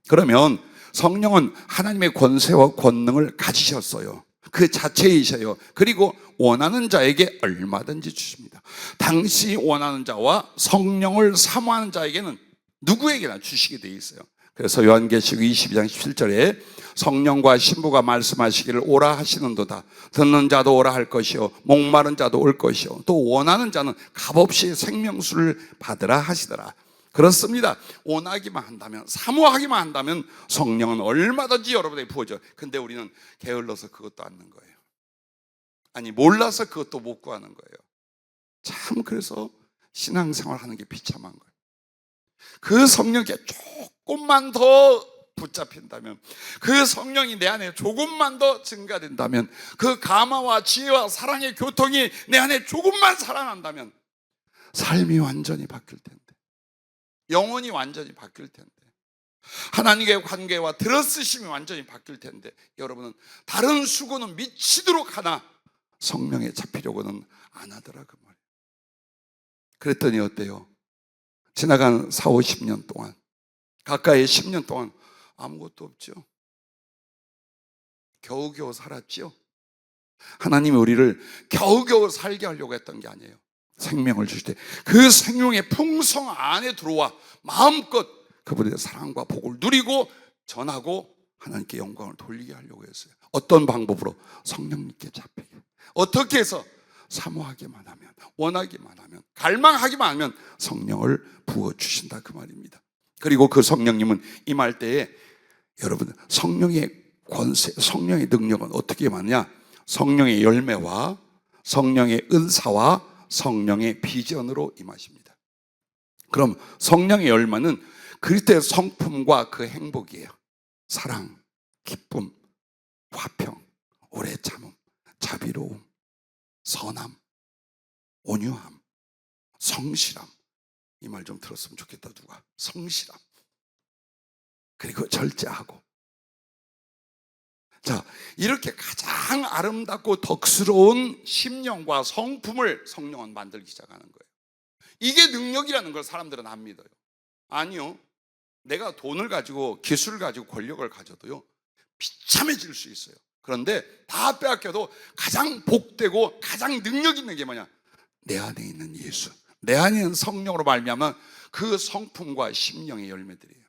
그러면 성령은 하나님의 권세와 권능을 가지셨어요. 그 자체이셔요. 그리고 원하는 자에게 얼마든지 주십니다. 당시 원하는 자와 성령을 사모하는 자에게는 누구에게나 주시게 되어 있어요. 그래서 요한계시록 22장 17절에 성령과 신부가 말씀하시기를 오라 하시는도다. 듣는 자도 오라 할 것이요 목마른 자도 올 것이요 또 원하는 자는 값없이 생명수를 받으라 하시더라. 그렇습니다. 원하기만 한다면, 사모하기만 한다면 성령은 얼마든지 여러분에게 부어져요. 근데 우리는 게을러서 그것도 않는 거예요. 아니 몰라서 그것도 못 구하는 거예요. 참 그래서 신앙생활 하는 게 비참한 거예요. 그 성령께 조금만 더 붙잡힌다면, 그 성령이 내 안에 조금만 더 증가된다면, 그 감화와 지혜와 사랑의 교통이 내 안에 조금만 살아난다면 삶이 완전히 바뀔 텐데, 영혼이 완전히 바뀔 텐데, 하나님의 관계와 들어쓰심이 완전히 바뀔 텐데, 여러분은 다른 수고는 미치도록 하나 성령에 잡히려고는 안 하더라 그 말이에요. 그랬더니 어때요? 지나간 4, 50년 동안, 가까이 10년 동안 아무것도 없죠. 겨우겨우 살았죠. 하나님이 우리를 겨우겨우 살게 하려고 했던 게 아니에요. 생명을 주실 때 그 생명의 풍성 안에 들어와 마음껏 그분의 사랑과 복을 누리고 전하고 하나님께 영광을 돌리게 하려고 했어요. 어떤 방법으로? 성령님께 잡히게. 어떻게 해서? 사모하기만 하면, 원하기만 하면, 갈망하기만 하면 성령을 부어주신다 그 말입니다. 그리고 그 성령님은 임할 때에 여러분 성령의 권세, 성령의 능력은 어떻게 임하느냐? 성령의 열매와 성령의 은사와 성령의 비전으로 임하십니다. 그럼 성령의 열매는 그리스도의 성품과 그 행복이에요. 사랑, 기쁨, 화평, 오래 참음, 자비로움, 선함, 온유함, 성실함. 이 말 좀 들었으면 좋겠다. 누가? 성실함. 그리고 절제하고. 자, 이렇게 가장 아름답고 덕스러운 심령과 성품을 성령은 만들기 시작하는 거예요. 이게 능력이라는 걸 사람들은 안 믿어요. 아니요, 내가 돈을 가지고 기술을 가지고 권력을 가져도요 비참해질 수 있어요. 그런데 다 빼앗겨도 가장 복되고 가장 능력 있는 게 뭐냐? 내 안에 있는 예수, 내 안에 있는 성령으로 말미암아 그 성품과 심령의 열매들이에요.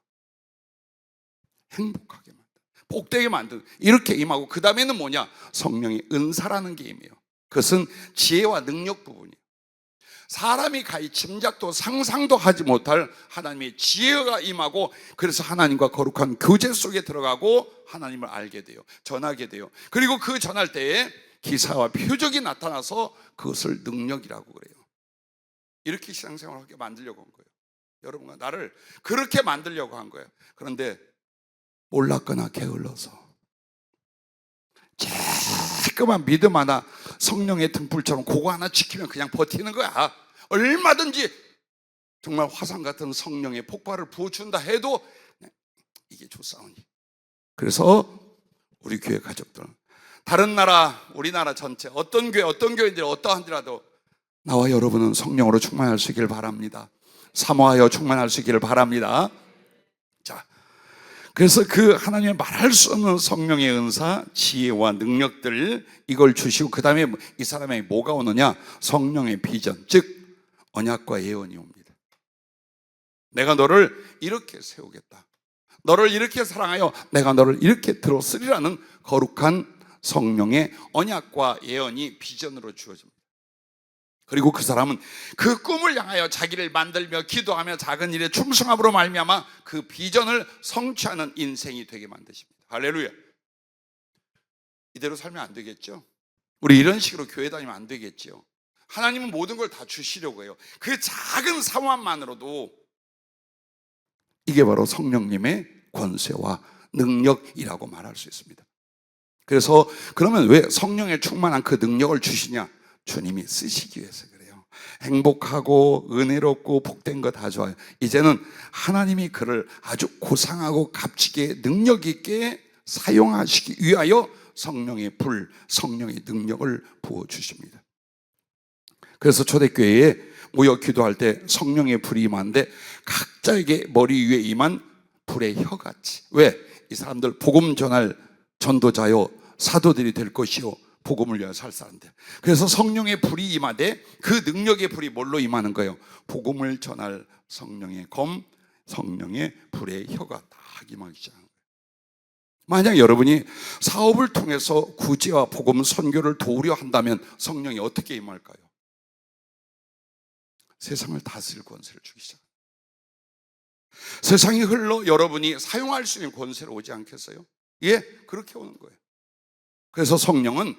행복하게 만든, 복되게 만든, 이렇게 임하고 그 다음에는 뭐냐? 성령의 은사라는 게 임해요. 그것은 지혜와 능력 부분이에요. 사람이 가히 짐작도 상상도 하지 못할 하나님의 지혜가 임하고, 그래서 하나님과 거룩한 교제 속에 들어가고 하나님을 알게 돼요. 전하게 돼요. 그리고 그 전할 때에 기사와 표적이 나타나서 그것을 능력이라고 그래요. 이렇게 신앙생활을 하게 만들려고 한 거예요. 여러분과 나를 그렇게 만들려고 한 거예요. 그런데 몰랐거나 게을러서 조그만 믿음 하나, 성령의 등불처럼 그거 하나 지키면 그냥 버티는 거야. 얼마든지 정말 화산 같은 성령의 폭발을 부어준다 해도 이게 좋사오니. 그래서 우리 교회 가족들은 다른 나라, 우리나라 전체 어떤 교회, 어떤 교회인들 어떠한지라도 나와 여러분은 성령으로 충만할 수 있기를 바랍니다. 사모하여 충만할 수 있기를 바랍니다. 자, 그래서 그 하나님의 말할 수 없는 성령의 은사, 지혜와 능력들, 이걸 주시고 그 다음에 이 사람에게 뭐가 오느냐? 성령의 비전, 즉 언약과 예언이 옵니다. 내가 너를 이렇게 세우겠다, 너를 이렇게 사랑하여 내가 너를 이렇게 들었으리라는 거룩한 성령의 언약과 예언이 비전으로 주어집니다. 그리고 그 사람은 그 꿈을 향하여 자기를 만들며 기도하며 작은 일에 충성함으로 말미암아 그 비전을 성취하는 인생이 되게 만드십니다. 할렐루야. 이대로 살면 안 되겠죠? 우리 이런 식으로 교회 다니면 안 되겠죠? 하나님은 모든 걸 다 주시려고 해요. 그 작은 상황만으로도 이게 바로 성령님의 권세와 능력이라고 말할 수 있습니다. 그래서 그러면 왜 성령의 충만한 그 능력을 주시냐? 주님이 쓰시기 위해서 그래요. 행복하고 은혜롭고 복된 거 다 좋아요. 이제는 하나님이 그를 아주 고상하고 값지게 능력 있게 사용하시기 위하여 성령의 불, 성령의 능력을 부어주십니다. 그래서 초대교회에 모여 기도할 때 성령의 불이 임하는데 각자에게 머리 위에 임한 불의 혀같이. 왜? 이 사람들 복음 전할 전도자요 사도들이 될 것이요 복음을 위하여 살 사람들. 그래서 성령의 불이 임하되 그 능력의 불이 뭘로 임하는 거예요? 복음을 전할 성령의 검, 성령의 불의 혀가 다 임하기 시작하는 거예요. 만약 여러분이 사업을 통해서 구제와 복음 선교를 도우려 한다면 성령이 어떻게 임할까요? 세상을 다스릴 권세를 주기 시작합니다. 세상이 흘러 여러분이 사용할 수 있는 권세로 오지 않겠어요? 예, 그렇게 오는 거예요. 그래서 성령은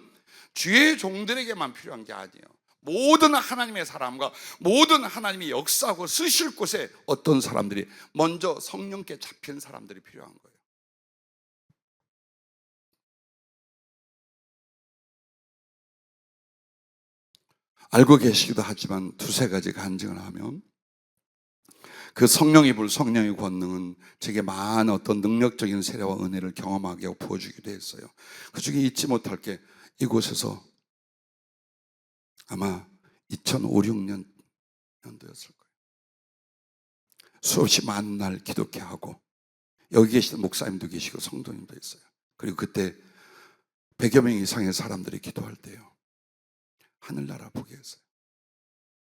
주의 종들에게만 필요한 게 아니에요. 모든 하나님의 사람과 모든 하나님이 역사하고 쓰실 곳에 어떤 사람들이 먼저 성령께 잡힌 사람들이 필요한 거예요. 알고 계시기도 하지만 두세 가지 간증을 하면 그 성령의 불, 성령의 권능은 제게 많은 어떤 능력적인 세례와 은혜를 경험하게 하고 부어주기도 했어요. 그 중에 잊지 못할 게 이곳에서 아마 2005, 6년도였을 거예요. 수없이 많은 날 기독회 하고 여기 계시는 목사님도 계시고 성도님도 있어요. 그리고 그때 100여 명 이상의 사람들이 기도할 때요, 하늘나라 보게 했어요.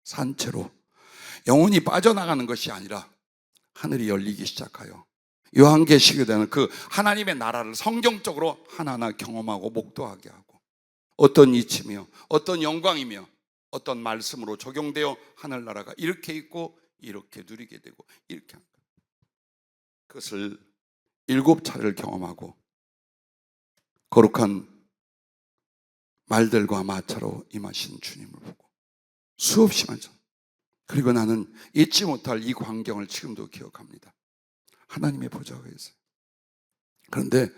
산채로 영혼이 빠져나가는 것이 아니라 하늘이 열리기 시작하여 요한계시록에 그 하나님의 나라를 성경적으로 하나하나 경험하고 목도하게 하고 어떤 이치며 어떤 영광이며 어떤 말씀으로 적용되어 하늘나라가 이렇게 있고 이렇게 누리게 되고 이렇게 한 거예요. 그것을 7차례를 경험하고 거룩한 말들과 마차로 임하신 주님을 보고 수없이 많죠. 그리고 나는 잊지 못할 이 광경을 지금도 기억합니다. 하나님의 보좌가 있어요. 그런데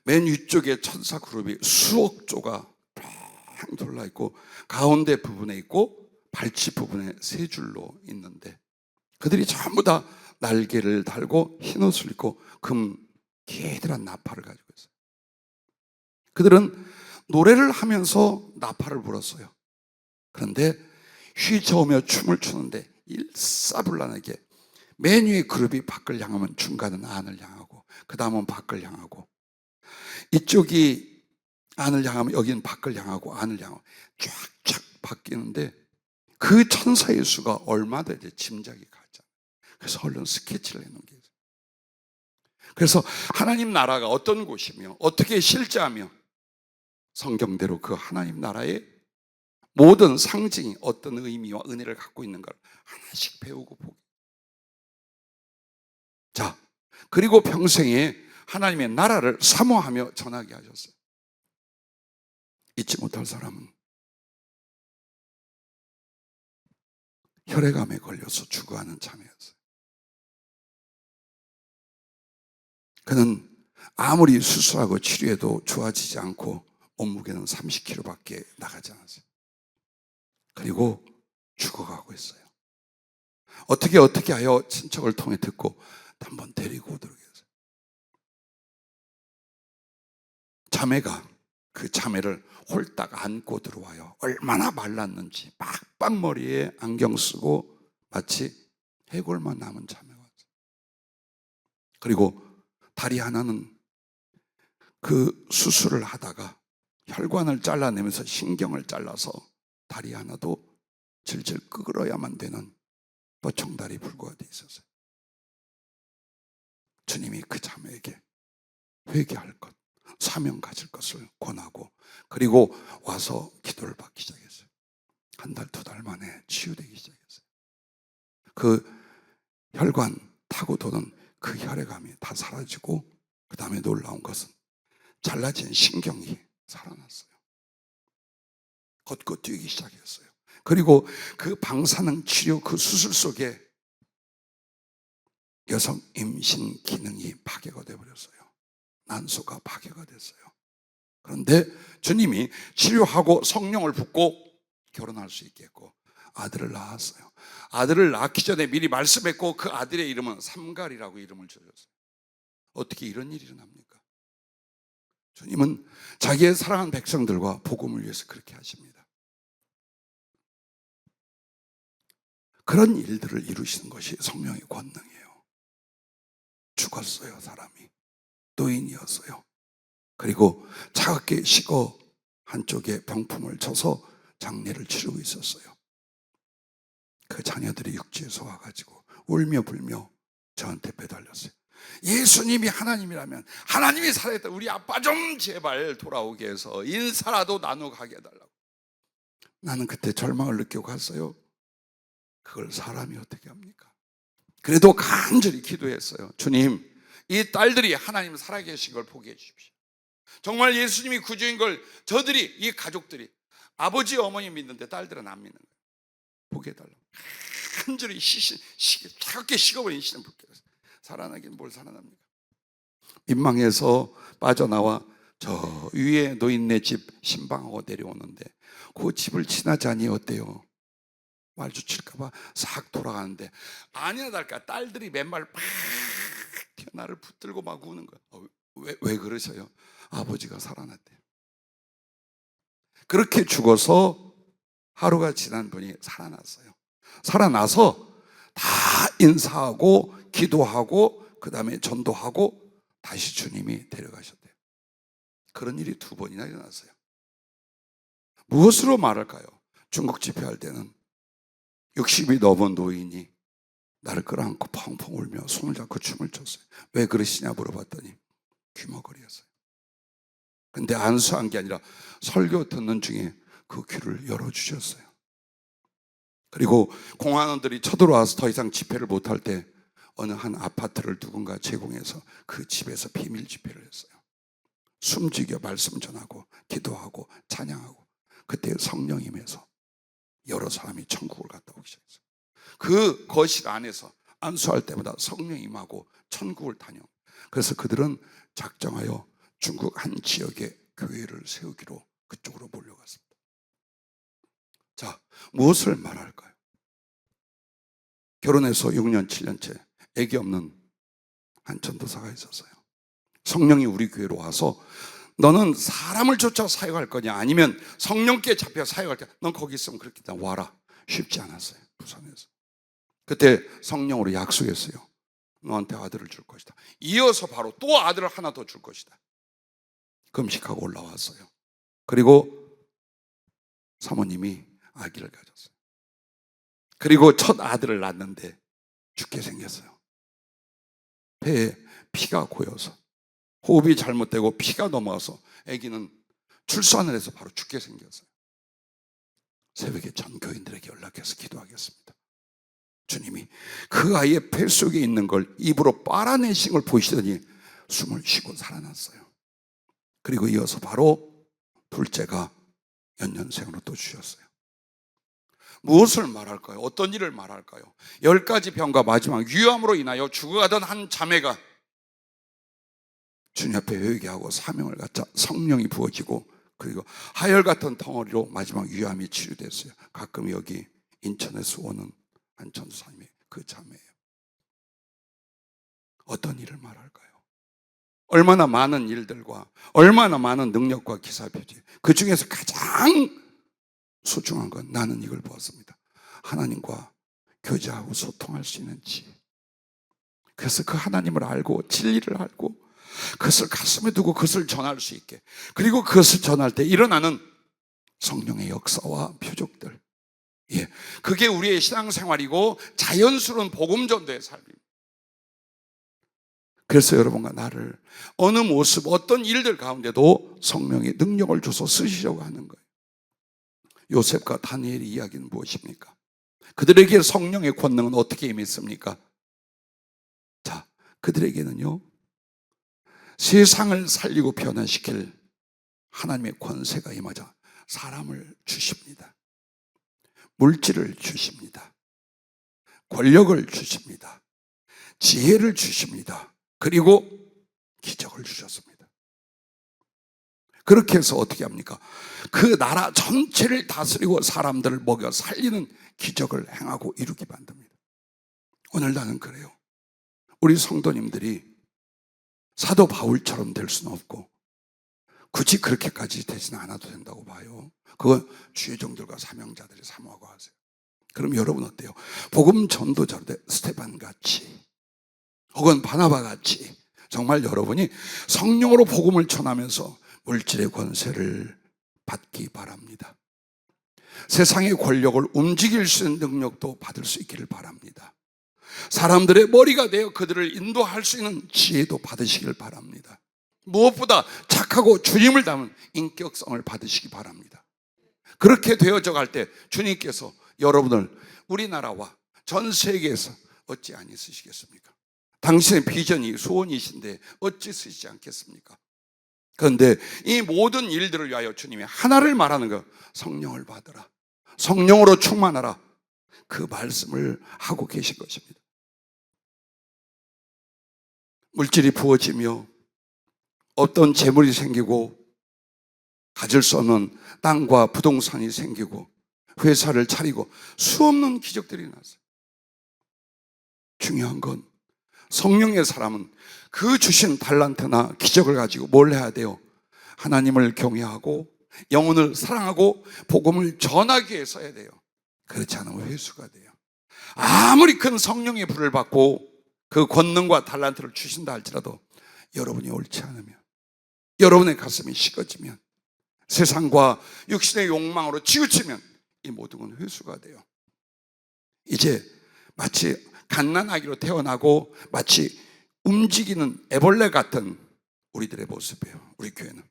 맨 위쪽에 천사 그룹이 수억 조가 팡 돌라 있고 가운데 부분에 있고 발치 부분에 세 줄로 있는데 그들이 전부 다 날개를 달고 흰 옷을 입고 금 기들한 나팔을 가지고 있어요. 그들은 노래를 하면서 나팔을 불었어요. 그런데 휘저으며 춤을 추는데 일사불란하게 맨 위에 그룹이 밖을 향하면 중간은 안을 향하고 그 다음은 밖을 향하고 이쪽이 안을 향하면 여기는 밖을 향하고 안을 향하고 쫙쫙 바뀌는데 그 천사의 수가 얼마 되지 짐작이 가잖아요. 그래서 얼른 스케치를 해놓은 게 있어요. 그래서 하나님 나라가 어떤 곳이며 어떻게 실제하며 성경대로 그 하나님 나라의 모든 상징이 어떤 의미와 은혜를 갖고 있는 걸 하나씩 배우고 보고. 자, 그리고 평생에 하나님의 나라를 사모하며 전하게 하셨어요. 잊지 못할 사람은 혈액암에 걸려서 죽어가는 자매였어요. 그는 아무리 수술하고 치료해도 좋아지지 않고 몸무게는 30kg밖에 나가지 않았어요. 그리고 죽어가고 있어요. 어떻게 하여 친척을 통해 듣고 한번 데리고 오도록 했어요. 자매가 그 자매를 홀딱 안고 들어와요. 얼마나 말랐는지 빡빡머리에 안경 쓰고 마치 해골만 남은 자매가 왔어요. 그리고 다리 하나는 그 수술을 하다가 혈관을 잘라내면서 신경을 잘라서 다리 하나도 질질 끄그러야만 되는 뻐청다리 불구가 돼 있었어요. 주님이 그 자매에게 회개할 것, 사명 가질 것을 권하고 그리고 와서 기도를 받기 시작했어요. 한 달, 두 달 만에 치유되기 시작했어요. 그 혈관 타고 도는 그 혈액암이 다 사라지고, 그 다음에 놀라운 것은 잘라진 신경이 살아났어요. 걷고 뛰기 시작했어요. 그리고 그 방사능 치료 그 수술 속에 여성 임신 기능이 파괴가 되어버렸어요. 난소가 파괴가 됐어요. 그런데 주님이 치료하고 성령을 붓고 결혼할 수 있게 했고 아들을 낳았어요. 아들을 낳기 전에 미리 말씀했고 그 아들의 이름은 삼갈이라고 이름을 지었어요. 어떻게 이런 일이 일어납니까? 주님은 자기의 사랑하는 백성들과 복음을 위해서 그렇게 하십니다. 그런 일들을 이루시는 것이 성령의 권능이에요. 죽었어요. 사람이 노인이었어요. 그리고 차갑게 식어 한쪽에 병풍을 쳐서 장례를 치르고 있었어요. 그 자녀들이 육지에서 와가지고 울며 불며 저한테 배달렸어요. 예수님이 하나님이라면 하나님이 살아있다, 우리 아빠 좀 제발 돌아오게 해서 인사라도 나누고 가게 해달라고. 나는 그때 절망을 느끼고 갔어요. 그걸 사람이 어떻게 합니까? 그래도 간절히 기도했어요. 주님, 이 딸들이 하나님 살아계신 걸 보게 해주십시오. 정말 예수님이 구주인 걸 저들이, 이 가족들이, 아버지 어머니 믿는데 딸들은 안 믿는 거예요. 보게 해달라고 간절히 차갑게 식어버린 신을 붙게 해서 살아나긴 뭘 살아납니까? 민망해서 빠져나와 저 위에 노인네 집 신방하고 내려오는데 그 집을 지나자니 어때요? 말주칠까봐 싹 돌아가는데 아니나 다를까 딸들이 맨발 팍 나를 붙들고 막 우는 거야. 왜 그러셔요? 아버지가 살아났대요. 그렇게 죽어서 하루가 지난 분이 살아났어요. 살아나서 다 인사하고 기도하고 그 다음에 전도하고 다시 주님이 데려가셨대요. 그런 일이 2번이나 일어났어요. 무엇으로 말할까요? 중국 집회할 때는 60이 넘은 노인이 나를 끌어안고 펑펑 울며 손을 잡고 춤을 췄어요. 왜 그러시냐 물어봤더니 귀머거리였어요. 근데 안수한 게 아니라 설교 듣는 중에 그 귀를 열어주셨어요. 그리고 공안원들이 쳐들어와서 더 이상 집회를 못할 때 어느 한 아파트를 누군가 제공해서 그 집에서 비밀 집회를 했어요. 숨죽여 말씀 전하고 기도하고 찬양하고 그때 성령 임해서 여러 사람이 천국을 갔다 오기 시작했어요. 그 거실 안에서 안수할 때마다 성령 임하고 천국을 다녀. 그래서 그들은 작정하여 중국 한 지역에 교회를 세우기로 그쪽으로 몰려갔습니다. 자, 무엇을 말할까요? 결혼해서 6년, 7년째 아기 없는 한 전도사가 있었어요. 성령이 우리 교회로 와서 너는 사람을 쫓아 사역할 거냐 아니면 성령께 잡혀 사역할 거냐, 넌 거기 있으면 그렇게 와라. 쉽지 않았어요. 부산에서. 그때 성령으로 약속했어요. 너한테 아들을 줄 것이다. 이어서 바로 또 아들을 하나 더 줄 것이다. 금식하고 올라왔어요. 그리고 사모님이 아기를 가졌어요. 그리고 첫 아들을 낳았는데 죽게 생겼어요. 배에 피가 고여서 호흡이 잘못되고 피가 넘어가서 아기는 출산을 해서 바로 죽게 생겼어요. 새벽에 전 교인들에게 연락해서 기도하겠습니다. 주님이 그 아이의 폐 속에 있는 걸 입으로 빨아내신 걸 보시더니 숨을 쉬고 살아났어요. 그리고 이어서 바로 둘째가 연년생으로 또 주셨어요. 무엇을 말할까요? 어떤 일을 말할까요? 10가지 병과 마지막 위암으로 인하여 죽어가던 한 자매가 주님 앞에 회개하고 사명을 갖자 성령이 부어지고 그리고 하열 같은 덩어리로 마지막 위암이 치료됐어요. 가끔 여기 인천에서 오는 한 전도사님이 그 자매예요. 어떤 일을 말할까요? 얼마나 많은 일들과 얼마나 많은 능력과 기사표지. 그 중에서 가장 소중한 건 나는 이걸 보았습니다. 하나님과 교제하고 소통할 수 있는 지혜. 그래서 그 하나님을 알고 진리를 알고 그것을 가슴에 두고 그것을 전할 수 있게, 그리고 그것을 전할 때 일어나는 성령의 역사와 표적들, 그게 우리의 신앙생활이고 자연스러운 복음전도의 삶입니다. 그래서 여러분과 나를 어느 모습 어떤 일들 가운데도 성령의 능력을 줘서 쓰시려고 하는 거예요. 요셉과 다니엘의 이야기는 무엇입니까? 그들에게 성령의 권능은 어떻게 임했습니까? 자, 그들에게는요, 세상을 살리고 변화시킬 하나님의 권세가 임하자 사람을 주십니다. 물질을 주십니다. 권력을 주십니다. 지혜를 주십니다. 그리고 기적을 주셨습니다. 그렇게 해서 어떻게 합니까? 그 나라 전체를 다스리고 사람들을 먹여 살리는 기적을 행하고 이루게 만듭니다. 오늘 나는 그래요. 우리 성도님들이 사도 바울처럼 될 수는 없고 굳이 그렇게까지 되지는 않아도 된다고 봐요. 그건 주의 종들과 사명자들이 사모하고 하세요. 그럼 여러분 어때요? 복음 전도자로 돼 스테반 같이 혹은 바나바 같이 정말 여러분이 성령으로 복음을 전하면서 물질의 권세를 받기 바랍니다. 세상의 권력을 움직일 수 있는 능력도 받을 수 있기를 바랍니다. 사람들의 머리가 되어 그들을 인도할 수 있는 지혜도 받으시길 바랍니다. 무엇보다 착하고 주님을 닮은 인격성을 받으시기 바랍니다. 그렇게 되어져 갈 때 주님께서 여러분을 우리나라와 전 세계에서 어찌 안 있으시겠습니까? 당신의 비전이 소원이신데 어찌 쓰시지 않겠습니까? 그런데 이 모든 일들을 위하여 주님이 하나를 말하는 거, 성령을 받으라, 성령으로 충만하라, 그 말씀을 하고 계신 것입니다. 물질이 부어지며 어떤 재물이 생기고 가질 수 없는 땅과 부동산이 생기고 회사를 차리고 수없는 기적들이 났어요. 중요한 건 성령의 사람은 그 주신 달란트나 기적을 가지고 뭘 해야 돼요? 하나님을 경외하고 영혼을 사랑하고 복음을 전하기 위해서 해야 돼요. 그렇지 않으면 회수가 돼요. 아무리 큰 성령의 불을 받고 그 권능과 달란트를 주신다 할지라도 여러분이 옳지 않으면, 여러분의 가슴이 식어지면, 세상과 육신의 욕망으로 치우치면 이 모든 건 회수가 돼요. 이제 마치 갓난아기로 태어나고 마치 움직이는 애벌레 같은 우리들의 모습이에요. 우리 교회는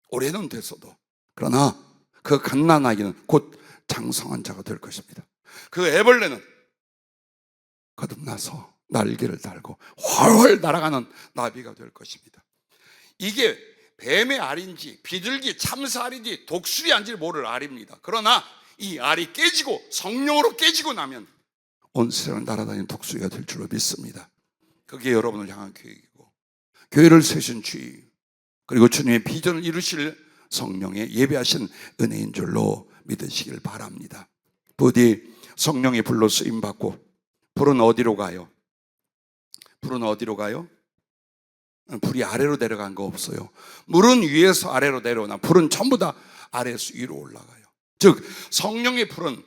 올해는 됐어도, 그러나 그 갓난아기는 곧 장성한 자가 될 것입니다. 그 애벌레는 거듭나서 날개를 달고 훨훨 날아가는 나비가 될 것입니다. 이게 뱀의 알인지 비둘기 참새 알인지 독수리 알인지 모를 알입니다. 그러나 이 알이 깨지고 성령으로 깨지고 나면 온 세상을 날아다니는 독수리가 될 줄로 믿습니다. 그게 여러분을 향한 계획이고, 교회를 세신 주의, 그리고 주님의 비전을 이루실 성령의 예배하신 은혜인 줄로 믿으시길 바랍니다. 부디 성령의 불로 쓰임받고, 불은 어디로 가요? 불은 어디로 가요? 불이 아래로 내려간 거 없어요. 물은 위에서 아래로 내려오나 불은 전부 다 아래에서 위로 올라가요. 즉 성령의 불은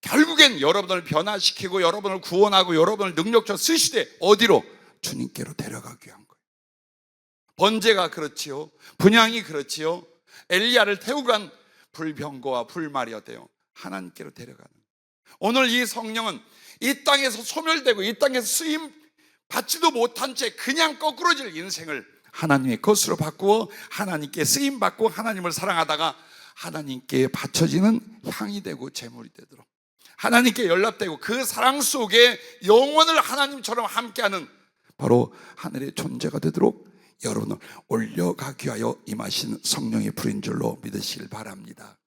결국엔 여러분을 변화시키고 여러분을 구원하고 여러분을 능력적으로 쓰시되 어디로? 주님께로 데려가기 위한 거예요. 번제가 그렇지요, 분향이 그렇지요, 엘리야를 태우고 간 불병거와 불말이었대요. 하나님께로 데려가는 거예요. 오늘 이 성령은 이 땅에서 소멸되고 이 땅에서 쓰임 받지도 못한 채 그냥 거꾸러질 인생을 하나님의 것으로 바꾸어 하나님께 쓰임받고 하나님을 사랑하다가 하나님께 바쳐지는 향이 되고 제물이 되도록, 하나님께 연락되고 그 사랑 속에 영원을 하나님처럼 함께하는 바로 하늘의 존재가 되도록 여러분을 올려가기 위하여 임하신 성령의 불인 줄로 믿으시길 바랍니다.